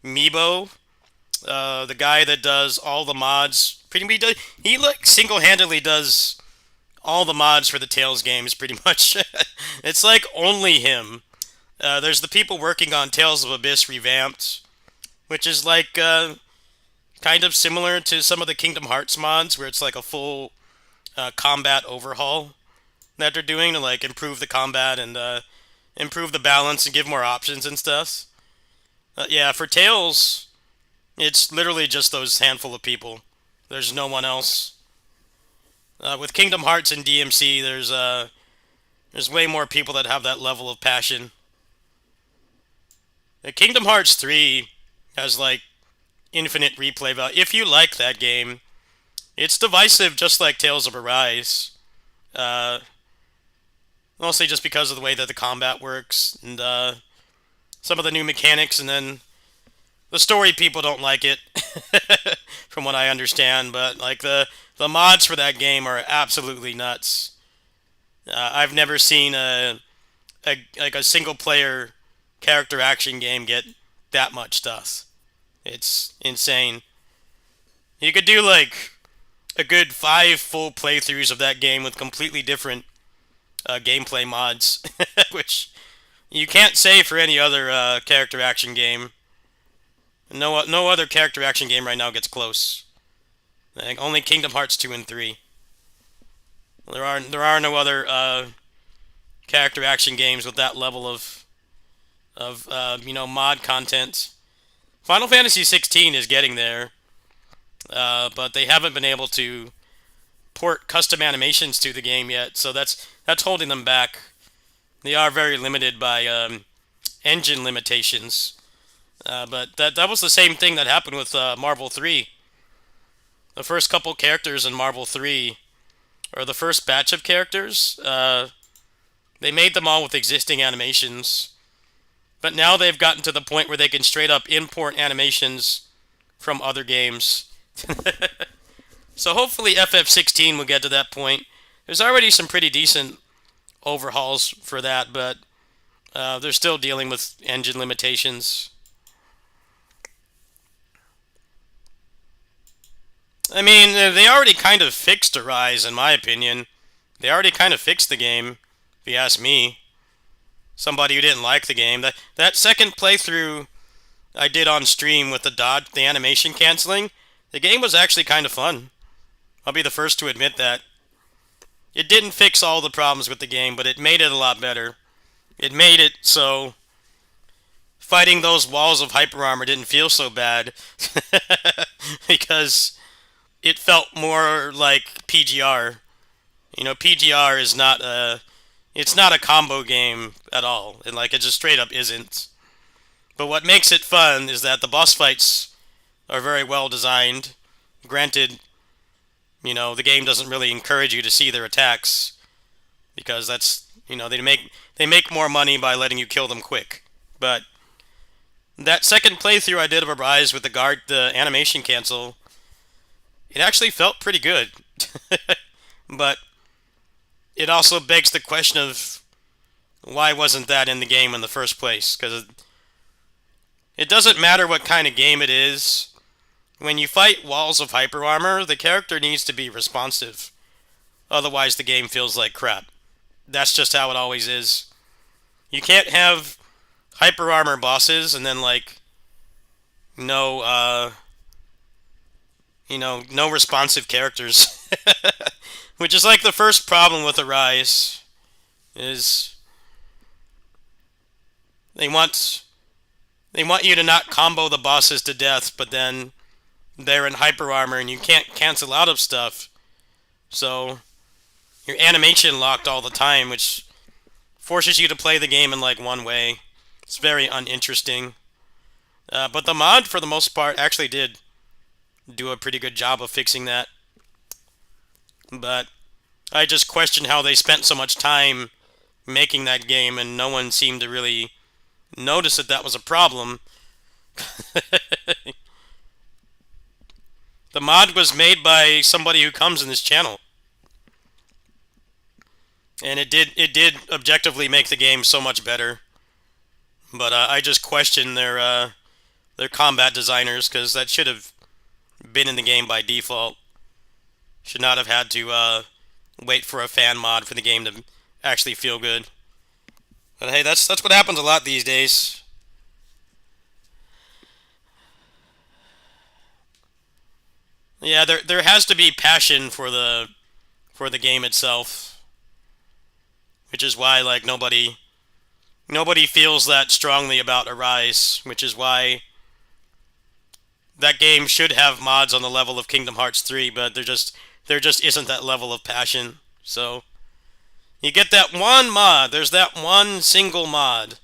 Meebo, the guy that does all the mods. He like single-handedly does all the mods for the Tales games, pretty much. It's like only him. There's the people working on Tales of Abyss Revamped, which is like kind of similar to some of the Kingdom Hearts mods, where it's like a full combat overhaul that they're doing to like improve the combat and improve the balance and give more options and stuff. Yeah, for Tales, it's literally just those handful of people. There's no one else. With Kingdom Hearts and DMC, there's way more people that have that level of passion. Kingdom Hearts 3 has like infinite replay value. If you like that game, it's divisive just like Tales of Arise. Mostly just because of the way that the combat works and some of the new mechanics, and then the story people don't like it, from what I understand. But like the mods for that game are absolutely nuts. I've never seen a single player character action game get that much stuff. It's insane. You could do like a good 5 full playthroughs of that game with completely different gameplay mods, which you can't say for any other character action game. No other character action game right now gets close. I think only Kingdom Hearts 2 and 3. There are no other character action games with that level of mod content. Final Fantasy 16 is getting there, but they haven't been able to port custom animations to the game yet, so that's holding them back. They are very limited by engine limitations, but that was the same thing that happened with Marvel 3. The first couple characters in Marvel 3, or the first batch of characters, they made them all with existing animations. But now they've gotten to the point where they can straight up import animations from other games. So hopefully FF16 will get to that point. There's already some pretty decent overhauls for that, but they're still dealing with engine limitations. I mean, they already kind of fixed Arise, in my opinion. They already kind of fixed the game, if you ask me. Somebody who didn't like the game. That second playthrough I did on stream with the animation canceling, the game was actually kind of fun. I'll be the first to admit that. It didn't fix all the problems with the game, but it made it a lot better. It made it so fighting those walls of hyper armor didn't feel so bad because it felt more like PGR. You know, PGR is not it's not a combo game at all. And like, it just straight up isn't. But what makes it fun is that the boss fights are very well designed. Granted, you know, the game doesn't really encourage you to see their attacks, because that's, you know, they make more money by letting you kill them quick. But that second playthrough I did of Arise with the animation cancel, it actually felt pretty good. But it also begs the question of why wasn't that in the game in the first place? Because it doesn't matter what kind of game it is. When you fight walls of hyper armor, the character needs to be responsive. Otherwise, the game feels like crap. That's just how it always is. You can't have hyper armor bosses and then like no responsive characters. Which is like the first problem with Arise, is they want you to not combo the bosses to death, but then they're in hyper armor and you can't cancel out of stuff. So you're animation locked all the time, which forces you to play the game in like one way. It's very uninteresting. But the mod, for the most part, actually did do a pretty good job of fixing that. But I just question how they spent so much time making that game and no one seemed to really notice that that was a problem. The mod was made by somebody who comes in this channel. And it did objectively make the game so much better. But I just question their combat designers, because that should have been in the game by default. Should not have had to wait for a fan mod for the game to actually feel good. But hey, that's what happens a lot these days. Yeah, there has to be passion for the game itself, which is why like nobody feels that strongly about Arise, which is why that game should have mods on the level of Kingdom Hearts 3, but there just isn't that level of passion. So you get that one mod, there's that one single mod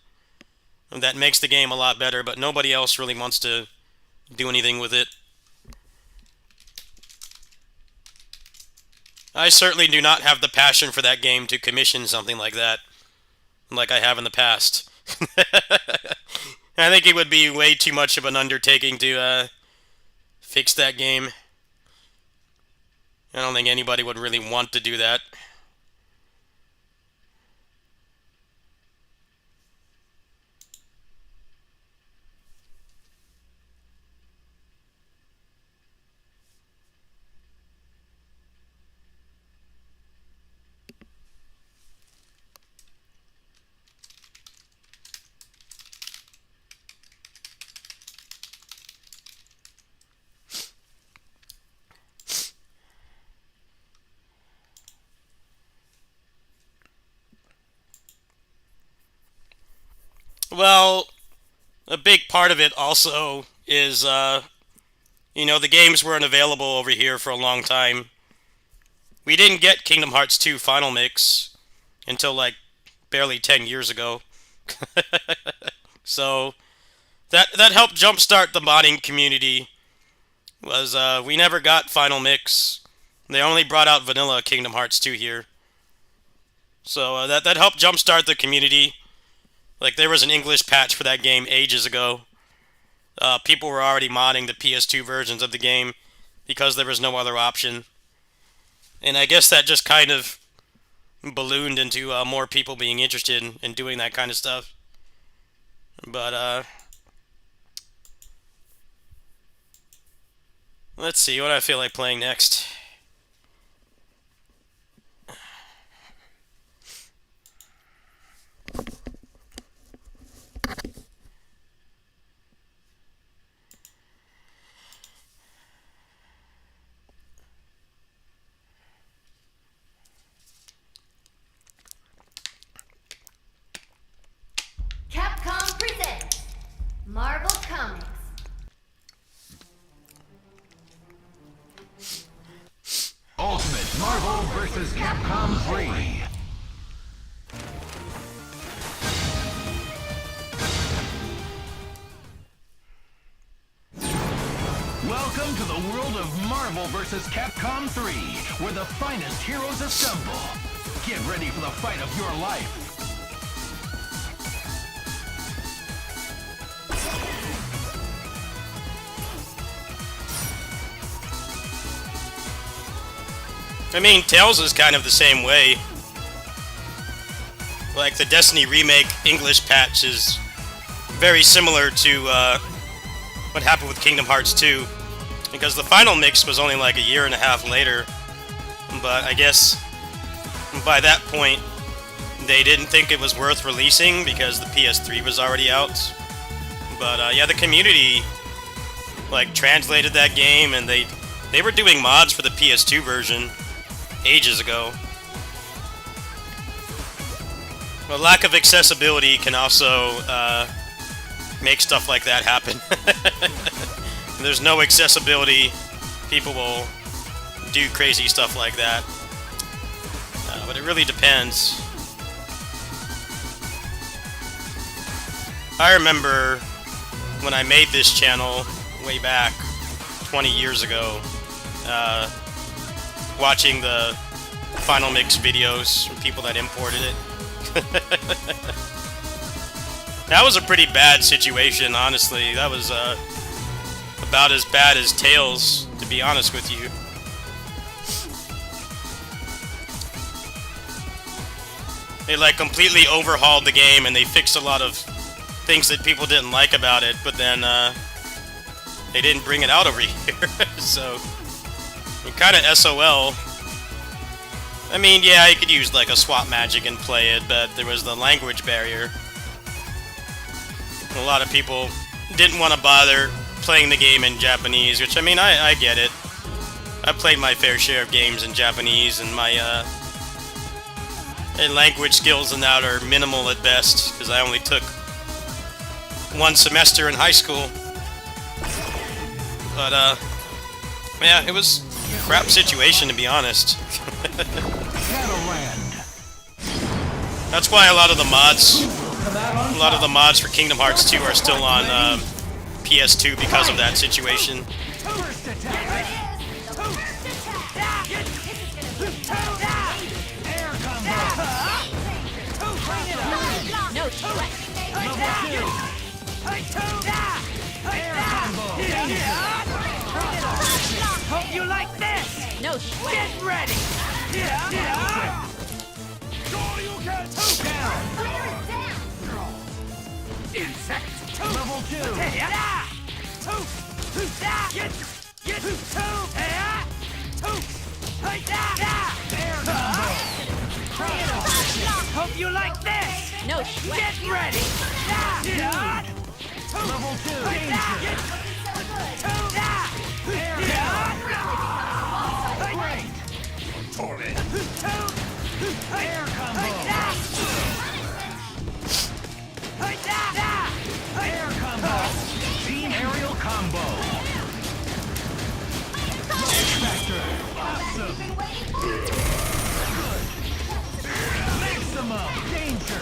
that makes the game a lot better, but nobody else really wants to do anything with it. I certainly do not have the passion for that game to commission something like that, like I have in the past. I think it would be way too much of an undertaking to fix that game. I don't think anybody would really want to do that. Well, a big part of it also is, you know, the games weren't available over here for a long time. We didn't get Kingdom Hearts 2 Final Mix until, like, barely 10 years ago. So, that helped jumpstart the modding community, was, we never got Final Mix. They only brought out vanilla Kingdom Hearts 2 here. So, that helped jumpstart the community. Like, there was an English patch for that game ages ago. People were already modding the PS2 versions of the game because there was no other option. And I guess that just kind of ballooned into more people being interested in doing that kind of stuff. But, let's see what I feel like playing next. Capcom presents Marvel Comics. Ultimate Marvel vs. Capcom 3. Welcome to the world of Marvel vs. Capcom 3, where the finest heroes assemble. Get ready for the fight of your life. I mean, Tails is kind of the same way. Like, the Destiny Remake English patch is very similar to what happened with Kingdom Hearts 2. Because the Final Mix was only like a year and a half later. But I guess by that point, they didn't think it was worth releasing because the PS3 was already out. But yeah, the community like translated that game, and they were doing mods for the PS2 version ages ago. But lack of accessibility can also make stuff like that happen. If there's no accessibility, people will do crazy stuff like that. But it really depends. I remember when I made this channel way back 20 years ago, watching the Final Mix videos from people that imported it. That was a pretty bad situation, honestly. That was about as bad as Tails, to be honest with you. They like completely overhauled the game and they fixed a lot of things that people didn't like about it, but then they didn't bring it out over here. So you're kind of SOL. I mean, yeah, you could use like a swap magic and play it, but there was the language barrier. A lot of people didn't want to bother playing the game in Japanese, which, I mean, I get it. I played my fair share of games in Japanese, and my language skills in that are minimal at best, because I only took one semester in high school. But, yeah, it was a crap situation, to be honest. That's why a lot of the mods for Kingdom Hearts 2 are still on PS2 because of that situation. No sweat. Hope you like this! No sweat. Get ready! Insect! Level 2! Hope you like this! No sweat. Get ready! Level 2! Air combo! Air combo! Team aerial combo! Factor! Awesome! Maximum danger!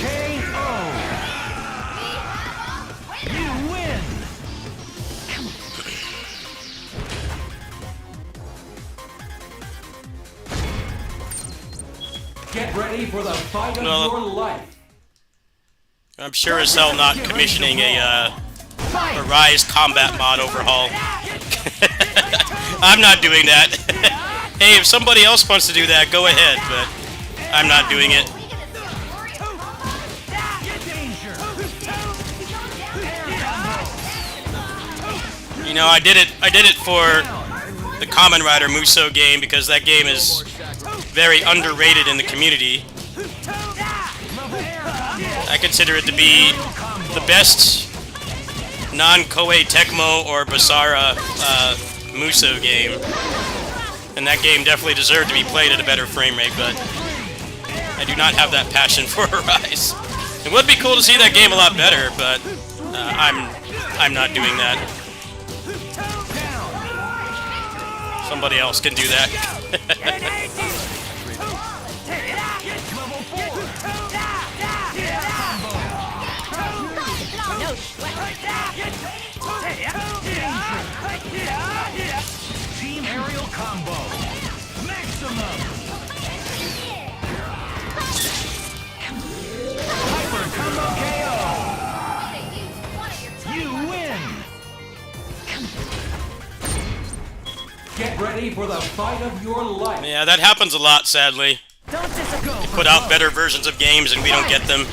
KO! You win! Get ready for the fight of No. your life. I'm sure as hell not commissioning a Rise combat mod overhaul. I'm not doing that. Hey, if somebody else wants to do that, go ahead, but I'm not doing it. You know, I did it for the Kamen Rider Musou game because that game is very underrated in the community. I consider it to be the best non-Koei Tecmo or Basara Musou game. And that game definitely deserved to be played at a better frame rate, but I do not have that passion for Rise. It would be cool to see that game a lot better, but I'm not doing that. Somebody else can do that. No sweat. Team aerial combo! Maximum! Hyper combo KO! You win! Get ready for the fight of your life. Yeah, that happens a lot, sadly. Don't just go for Put out better versions of games and we don't get them.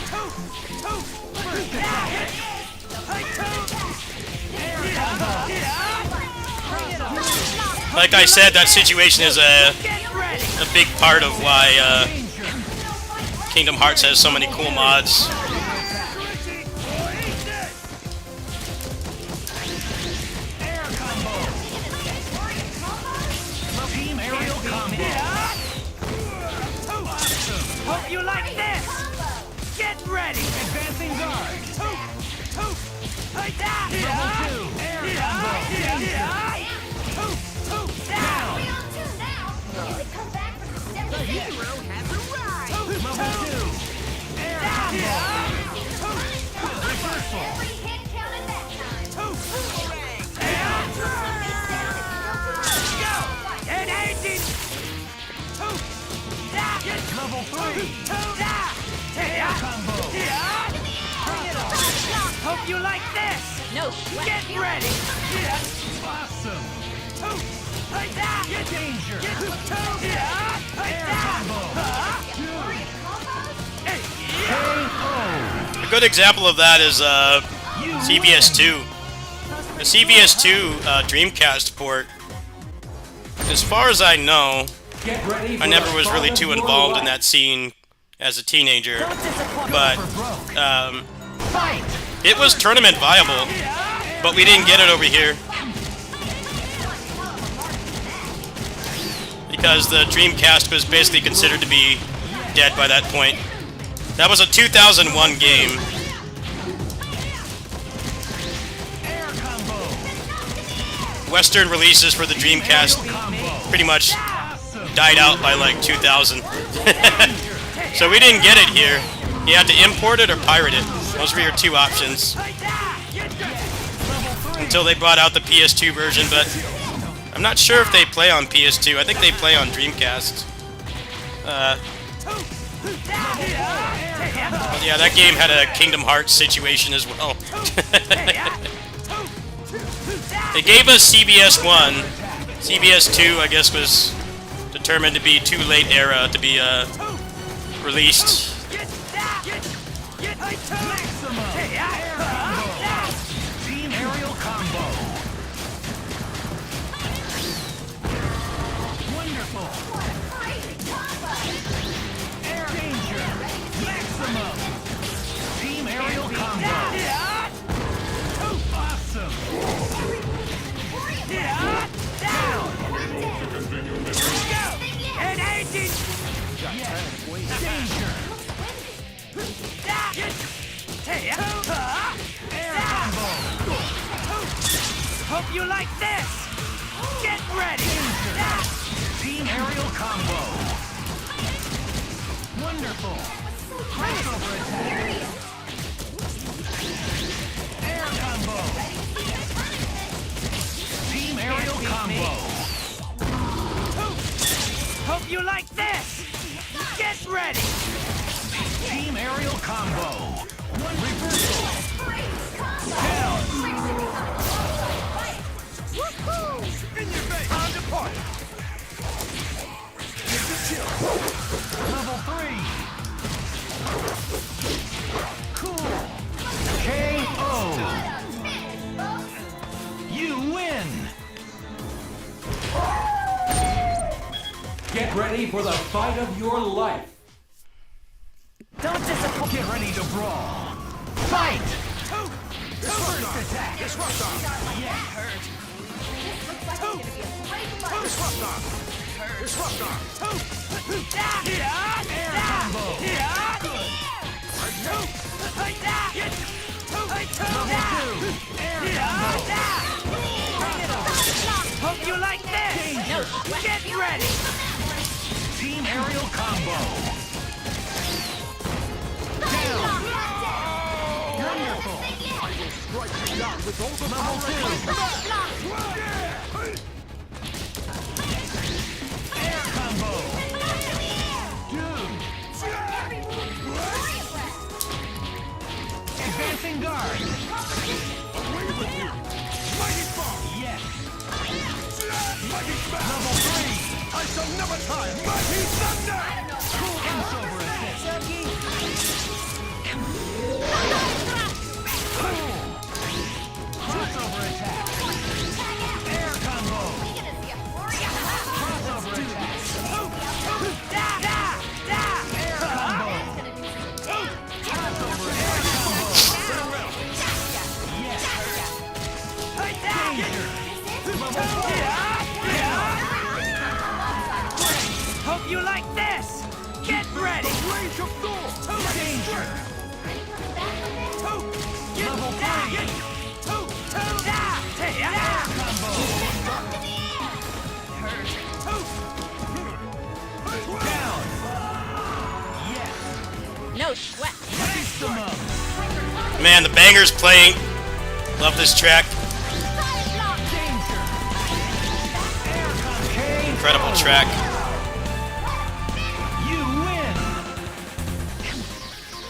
Like I said, that situation is a big part of why Kingdom Hearts has so many cool mods. Team aerial combo! Hope you like this! Get ready! Advancing guard! Level 2! Air combo! Level 2! Air combo! Reversal! An 18 Level 3. Air combo. Hope you like this! No sweat. Get ready! Awesome. Danger. Air combo. KO. A good example of that is CVS2. The CVS2 Dreamcast port. As far as I know, Get ready for I never the was fight really of too your involved in life. that scene as a teenager, but Fight. it was tournament viable, but we didn't get it over here because the Dreamcast was basically considered to be dead by that point. That was a 2001 game. Air combo. Western releases for the Dreamcast pretty much died out by like 2000. So we didn't get it here. You had to import it or pirate it. Those were your two options. Until they brought out the PS2 version, but I'm not sure if they play on PS2. I think they play on Dreamcast. But yeah, that game had a Kingdom Hearts situation as well. They gave us CBS 1. CBS 2, I guess, was determined to be too late era to be released. Team aerial combo. Wonderful. Air danger. Maximum. Team aerial combo. Awesome. Danger. Air combo. Hope you like this! Get ready! Team aerial combo. Wonderful. Crossover attack. Air combo. Team aerial combo. Hope you like this! Get ready! Team aerial combo. Reversal. Down. In your face! Time to party! Level 3. Cool. KO. You win. Get ready for the fight of your life. Don't disappoint! Get ready to brawl. Fight. First attack. Air combo. Level 2. Air combo. Hope you like this! Danger. Get ready! Team aerial combo. Down. Wonderful. Level 2. Air combo. Dude. Advancing guard. Yes. Level 3. I shall never tire! Mighty Thunder! Crossover attack. Crossover attack. Air combo. Crossover attack. Air combo. Crossover air combo. Yes. Danger. Level 4. Hope you like this! Get ready! Rage of Thor. Danger. Level 3. Air combo. Down. Yes. No sweat. Maximum. Man, the banger's playing. Love this track. Danger. Air combo. Incredible track. You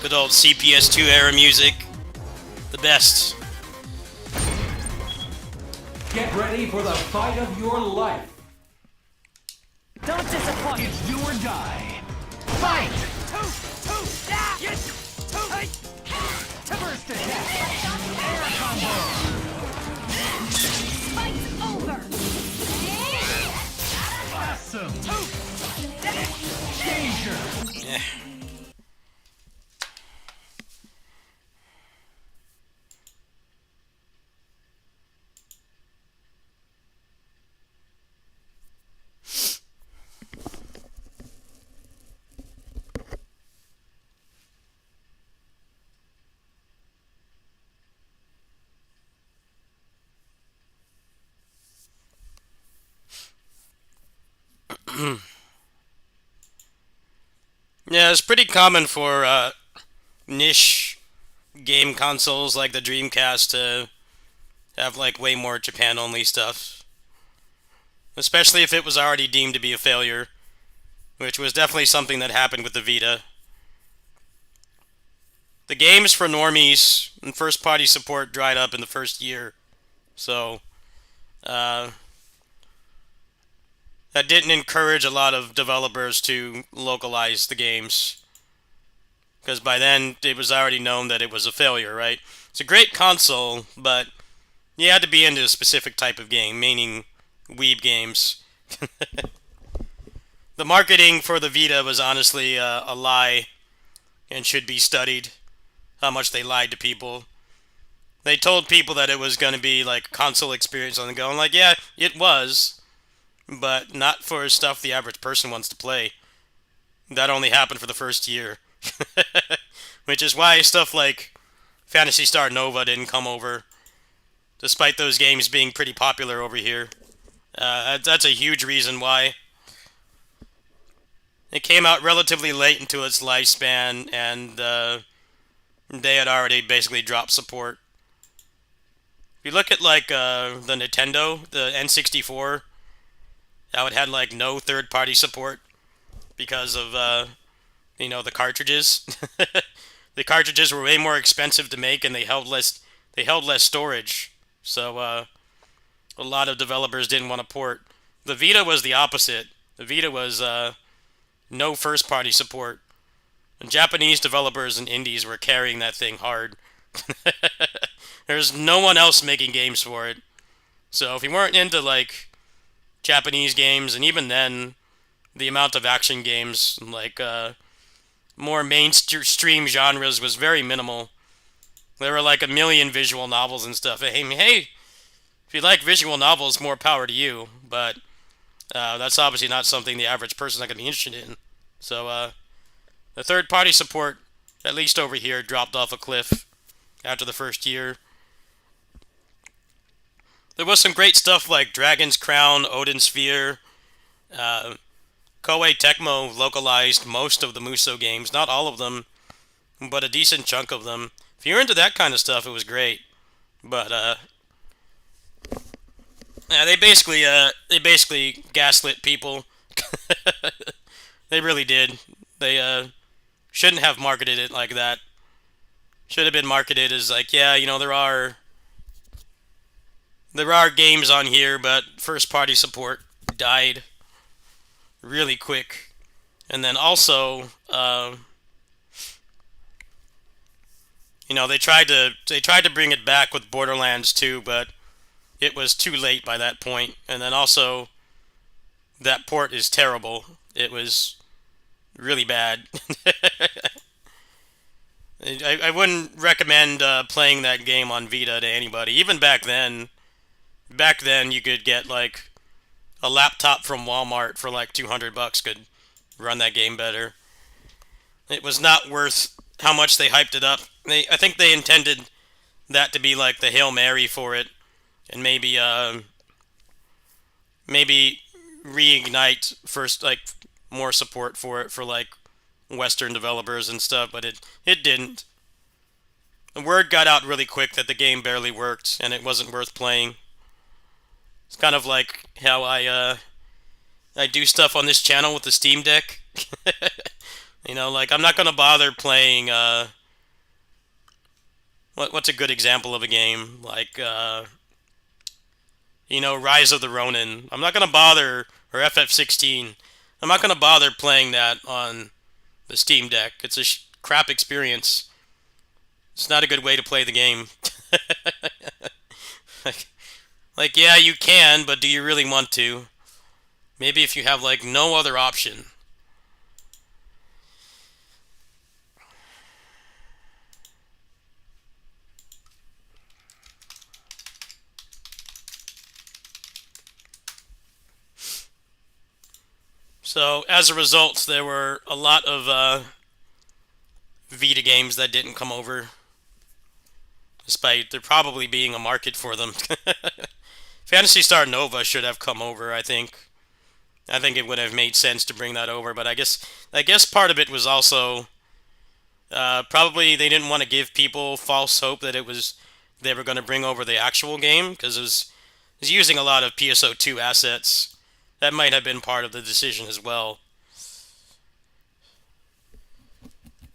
Good old CPS2 era music. The best. Get ready for the fight of your life. Don't disappoint. It's do or die. Fight! First attack. Air combo. Fight's over. Awesome. Danger. Yeah. Yeah, it's pretty common for niche game consoles like the Dreamcast to have like way more Japan-only stuff. Especially if it was already deemed to be a failure, which was definitely something that happened with the Vita. The games for normies and first-party support dried up in the first year, so that didn't encourage a lot of developers to localize the games, because by then it was already known that it was a failure, right? It's a great console, but you had to be into a specific type of game, meaning weeb games. The marketing for the Vita was honestly a lie and should be studied, how much they lied to people. They told people that it was going to be like a console experience on the go, and like, yeah, it was, but not for stuff the average person wants to play. That only happened for the first year. Which is why stuff like Phantasy Star Nova didn't come over, despite those games being pretty popular over here. That's a huge reason why. It came out relatively late into its lifespan, and they had already basically dropped support. If you look at like the Nintendo, the N64, how it had like no third-party support because of the cartridges. The cartridges were way more expensive to make, and they held less storage. So a lot of developers didn't want to port. The Vita was the opposite. The Vita was no first-party support. And Japanese developers and indies were carrying that thing hard. There's no one else making games for it. So if you weren't into like Japanese games, and even then, the amount of action games, like more mainstream genres, was very minimal. There were like a million visual novels and stuff. Hey, if you like visual novels, more power to you. But that's obviously not something the average person's not going to be interested in. So the third-party support, at least over here, dropped off a cliff after the first year. There was some great stuff like Dragon's Crown, Odin Sphere. Koei Tecmo localized most of the Musou games. Not all of them, but a decent chunk of them. If you're into that kind of stuff, it was great. But yeah, they basically gaslit people. They really did. They shouldn't have marketed it like that. Should have been marketed as like, yeah, there are games on here, but first-party support died really quick. And then also, they tried to bring it back with Borderlands 2, but it was too late by that point. And then also, that port is terrible. It was really bad. I wouldn't recommend playing that game on Vita to anybody. Even back then you could get like a laptop from Walmart for like $200 could run that game better. It was not worth how much they hyped it up. I think they intended that to be like the Hail Mary for it, and maybe reignite first like more support for it for like Western developers and stuff, but it didn't. The word got out really quick that the game barely worked and it wasn't worth playing. It's kind of like how I do stuff on this channel with the Steam Deck. Like I'm not gonna bother playing what's a good example of a game? Like, you know, Rise of the Ronin. I'm not going to bother, or FF16. I'm not going to bother playing that on the Steam Deck. It's a crap experience. It's not a good way to play the game. like, yeah, you can, but do you really want to? Maybe if you have, like, no other option. So, as a result, there were a lot of Vita games that didn't come over, despite there probably being a market for them. Phantasy Star Nova should have come over, I think. I think it would have made sense to bring that over, but I guess part of it was also probably they didn't want to give people false hope that they were going to bring over the actual game, because it was using a lot of PSO2 assets. That might have been part of the decision as well.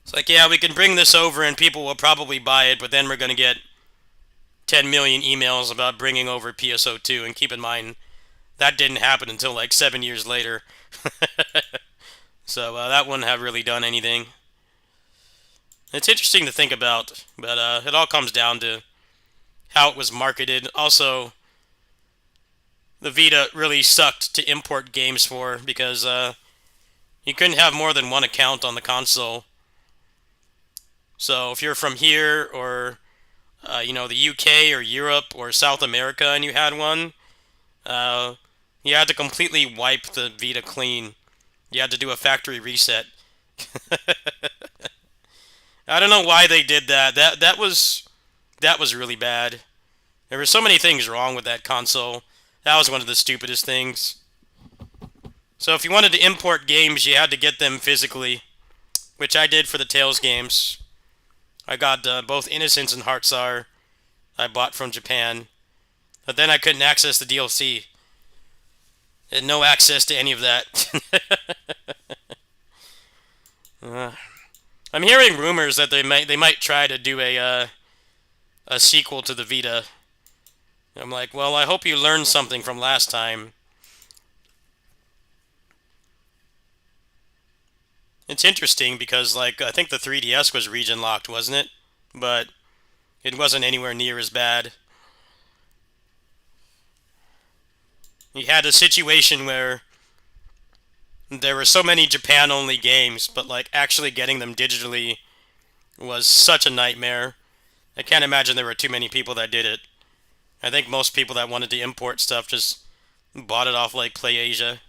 It's like, yeah, we can bring this over and people will probably buy it, but then we're going to get 10 million emails about bringing over PSO2, and keep in mind, that didn't happen until like 7 years later. So that wouldn't have really done anything. It's interesting to think about, but it all comes down to how it was marketed. Also, the Vita really sucked to import games for, because you couldn't have more than one account on the console. So if you're from here, or you know, the UK or Europe or South America, and you had one, you had to completely wipe the Vita clean. You had to do a factory reset. I don't know why they did that. That was really bad. There were so many things wrong with that console. That was one of the stupidest things. So if you wanted to import games, you had to get them physically, which I did for the Tales games. I got both Innocence and Heartsar I bought from Japan, but then I couldn't access the DLC. I had no access to any of that. I'm hearing rumors that they might try to do a sequel to the Vita. I'm like, well, I hope you learned something from last time. It's interesting because, like, I think the 3DS was region locked, wasn't it? But it wasn't anywhere near as bad. You had a situation where there were so many Japan-only games, but, like, actually getting them digitally was such a nightmare. I can't imagine there were too many people that did it. I think most people that wanted to import stuff just bought it off, like, PlayAsia.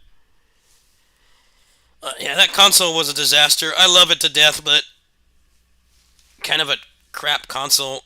Yeah, that console was a disaster. I love it to death, but kind of a crap console.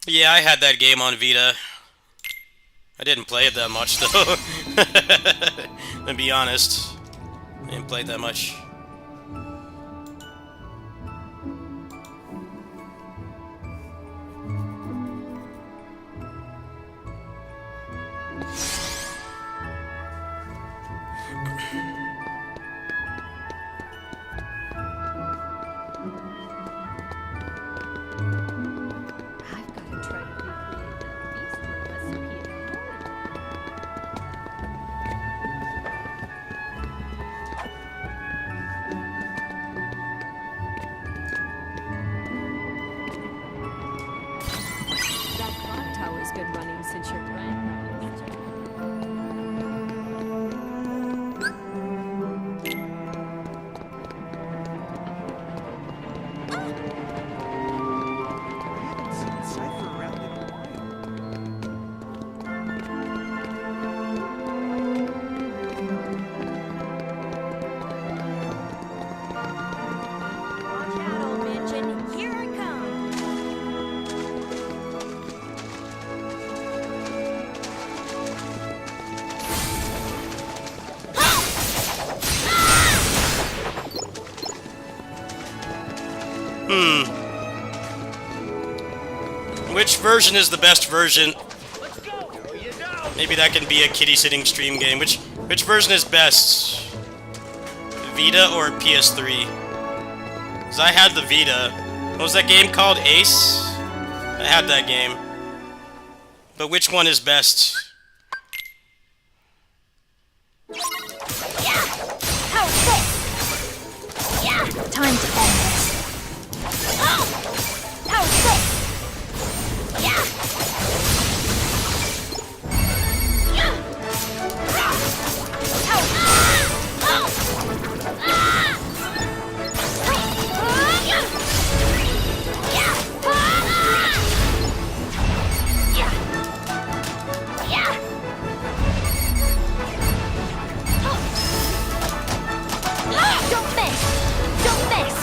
Yeah, I had that game on Vita. I didn't play it that much, though. To be honest. I didn't play it that much. I've got to try to recreate that beast recipe at home. That clock tower's been running since your grandmother. Watch out, old mansion. Here I come. Which version is the best version? Maybe that can be a kitty sitting stream game. Which version is best? Vita or PS3? Because I had the Vita. What was that game called? Ace? I had that game. But which one is best? How's this? Yeah. Time to end this. How's this? Don't miss! Don't miss! Don't miss! Don't miss!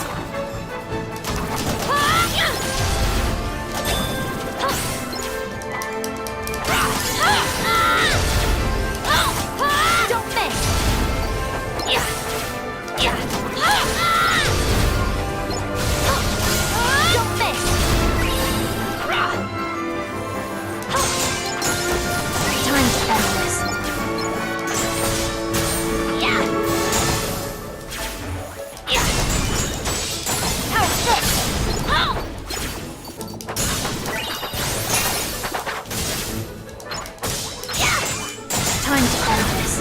Time to end this. How's this? Time to end this.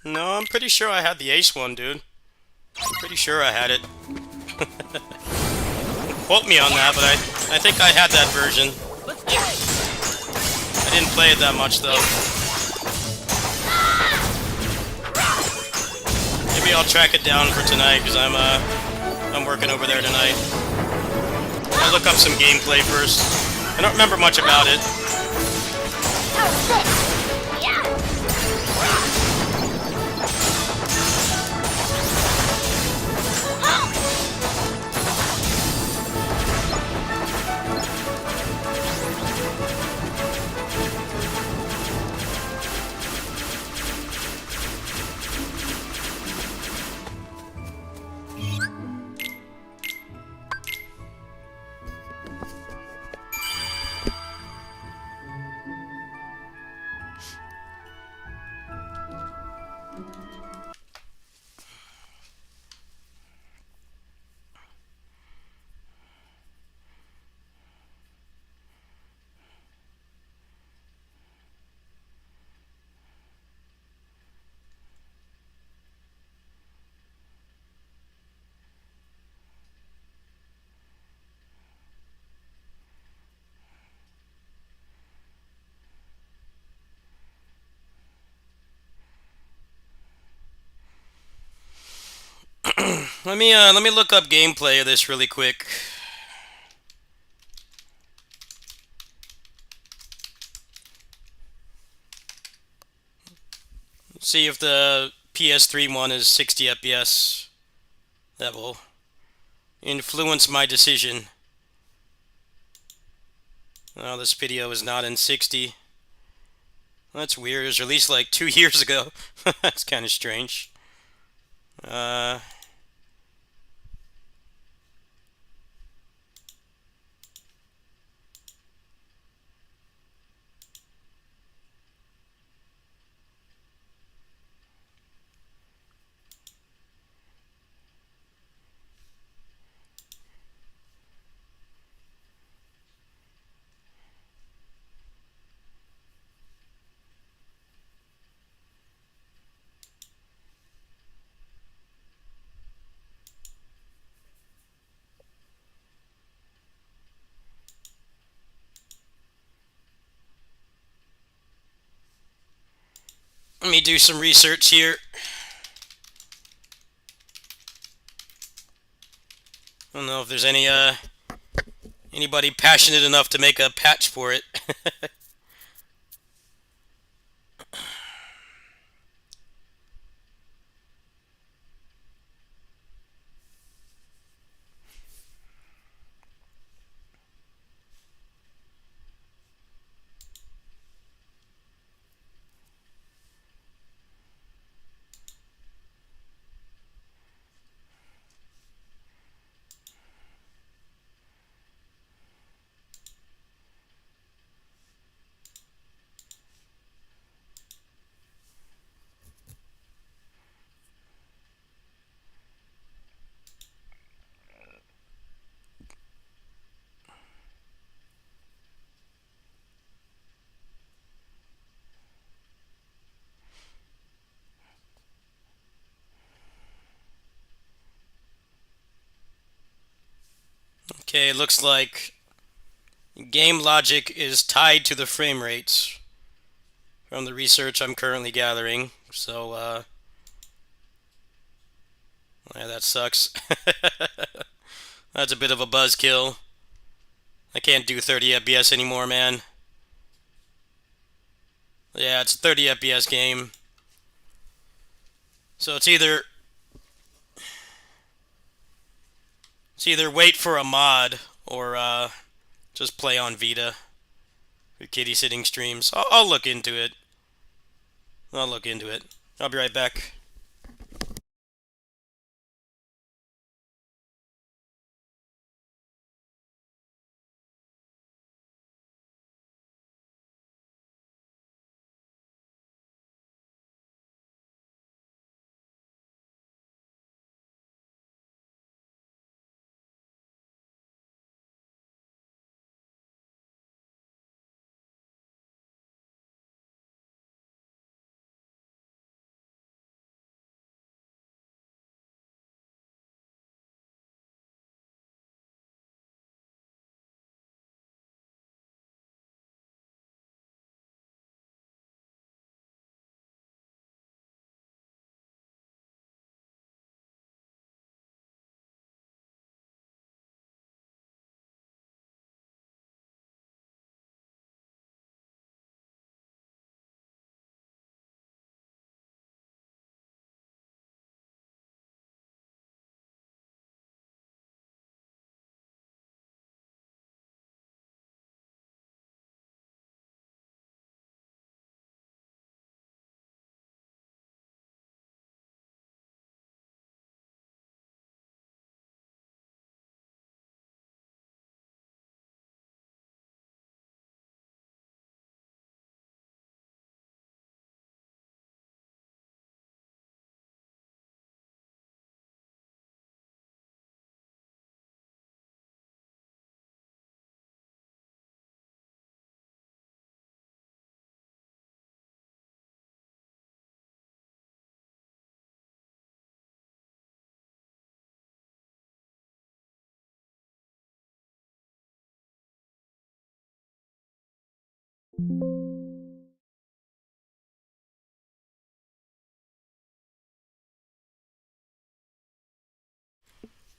No, I'm pretty sure I had the Ace one, dude. Pretty sure I had it. Quote me on that, but I think I had that version. I didn't play it that much, though. Maybe I'll track it down for tonight, because I'm working over there tonight. I'll look up some gameplay first. I don't remember much about it. How's this? Let me look up gameplay of this really quick. See if the PS3 one is 60 FPS. That will influence my decision. Oh, this video is not in 60. That's weird. It was released like 2 years ago. That's kind of strange. Let me do some research here. I don't know if there's anybody passionate enough to make a patch for it. Okay, it looks like game logic is tied to the frame rates from the research I'm currently gathering. So, yeah, that sucks. That's a bit of a buzzkill. I can't do 30 FPS anymore, man. Yeah, it's a 30 FPS game. So it's either wait for a mod or just play on Vita for kitty sitting streams. I'll look into it. I'll be right back.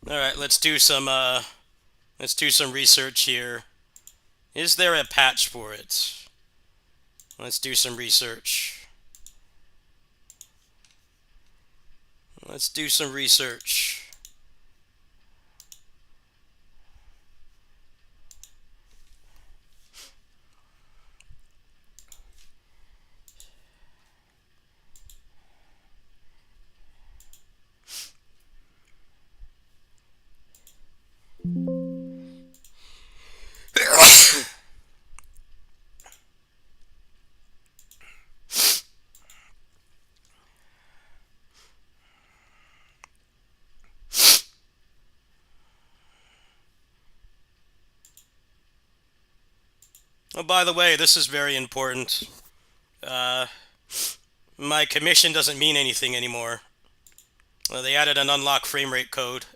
All right, let's do some research here. Is there a patch for it? Let's do some research. Let's do some research. Oh, by the way, this is very important. My commission doesn't mean anything anymore. Well, they added an unlock frame rate code.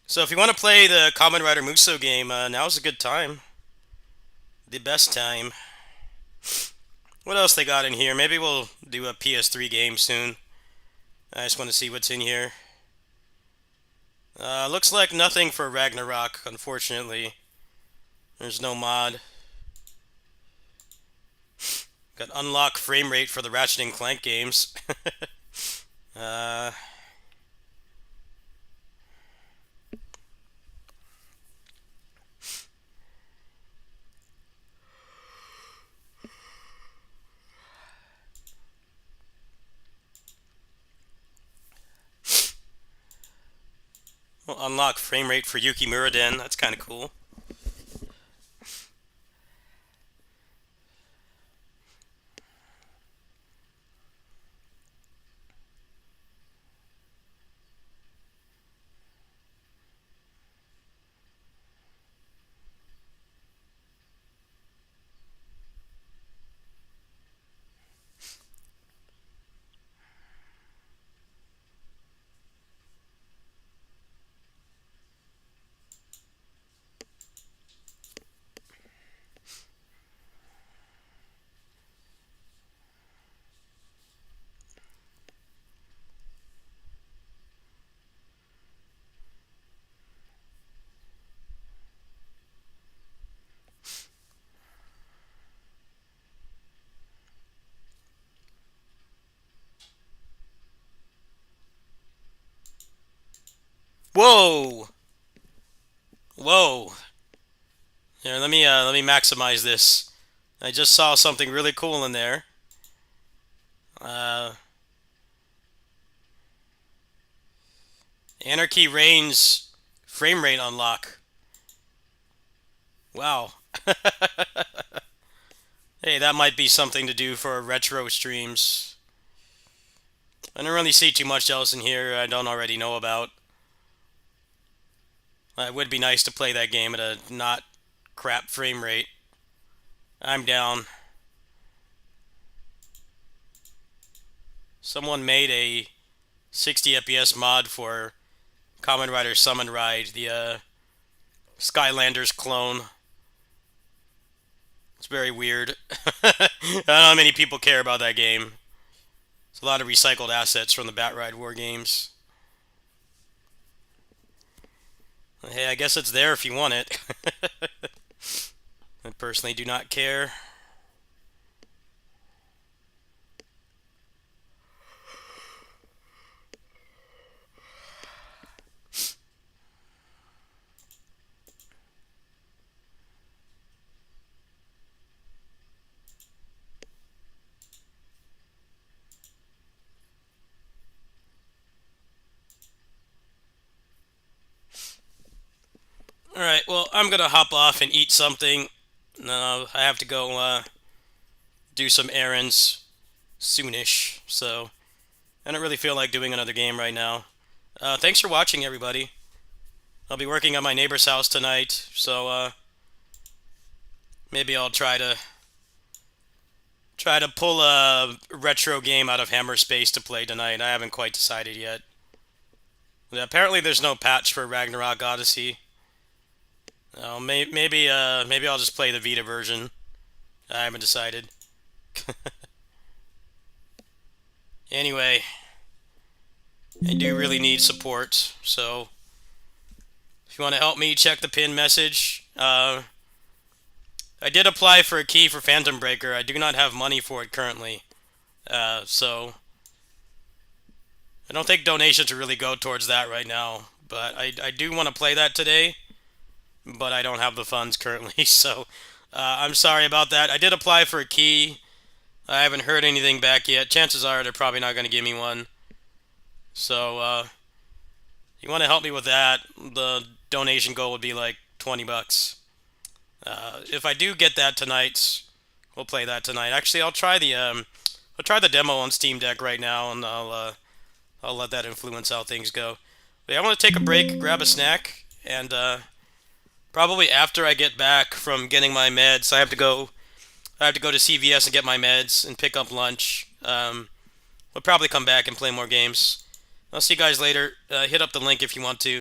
So if you want to play the Kamen Rider Muso game, now's a good time. The best time. What else they got in here? Maybe we'll do a PS3 game soon. I just want to see what's in here. Looks like nothing for Ragnarok, unfortunately. There's no mod. Got unlock frame rate for the Ratchet and Clank games. Well, unlock frame rate for Yuki Muradin. That's kind of cool. Whoa! Whoa! Here, let me maximize this. I just saw something really cool in there. Anarchy Reigns frame rate unlock. Wow. Hey, that might be something to do for retro streams. I don't really see too much else in here I don't already know about. It would be nice to play that game at a not crap frame rate. I'm down. Someone made a 60 FPS mod for Kamen Rider Summon Ride, the Skylanders clone. It's very weird. I don't know how many people care about that game. It's a lot of recycled assets from the Batride War games. Hey, I guess it's there if you want it. I personally do not care. Alright, well, I'm gonna hop off and eat something. No, I have to go do some errands soonish, so I don't really feel like doing another game right now. Thanks for watching, everybody. I'll be working at my neighbor's house tonight, so maybe I'll try to pull a retro game out of Hammer Space to play tonight. I haven't quite decided yet. Apparently there's no patch for Ragnarok Odyssey. Maybe I'll just play the Vita version. I haven't decided. Anyway, I do really need support, so if you want to help me, check the pin message. I did apply for a key for Phantom Breaker. I do not have money for it currently, so I don't think donations should really go towards that right now, but I do want to play that today, but I don't have the funds currently, so I'm sorry about that. I did apply for a key. I haven't heard anything back yet. Chances are they're probably not going to give me one. So, you want to help me with that, the donation goal would be like 20 bucks. If I do get that tonight, we'll play that tonight. Actually, I'll try the demo on Steam Deck right now, and I'll let that influence how things go. But yeah, I want to take a break, grab a snack, and probably after I get back from getting my meds, I have to go to CVS and get my meds and pick up lunch. We'll probably come back and play more games. I'll see you guys later. Hit up the link if you want to.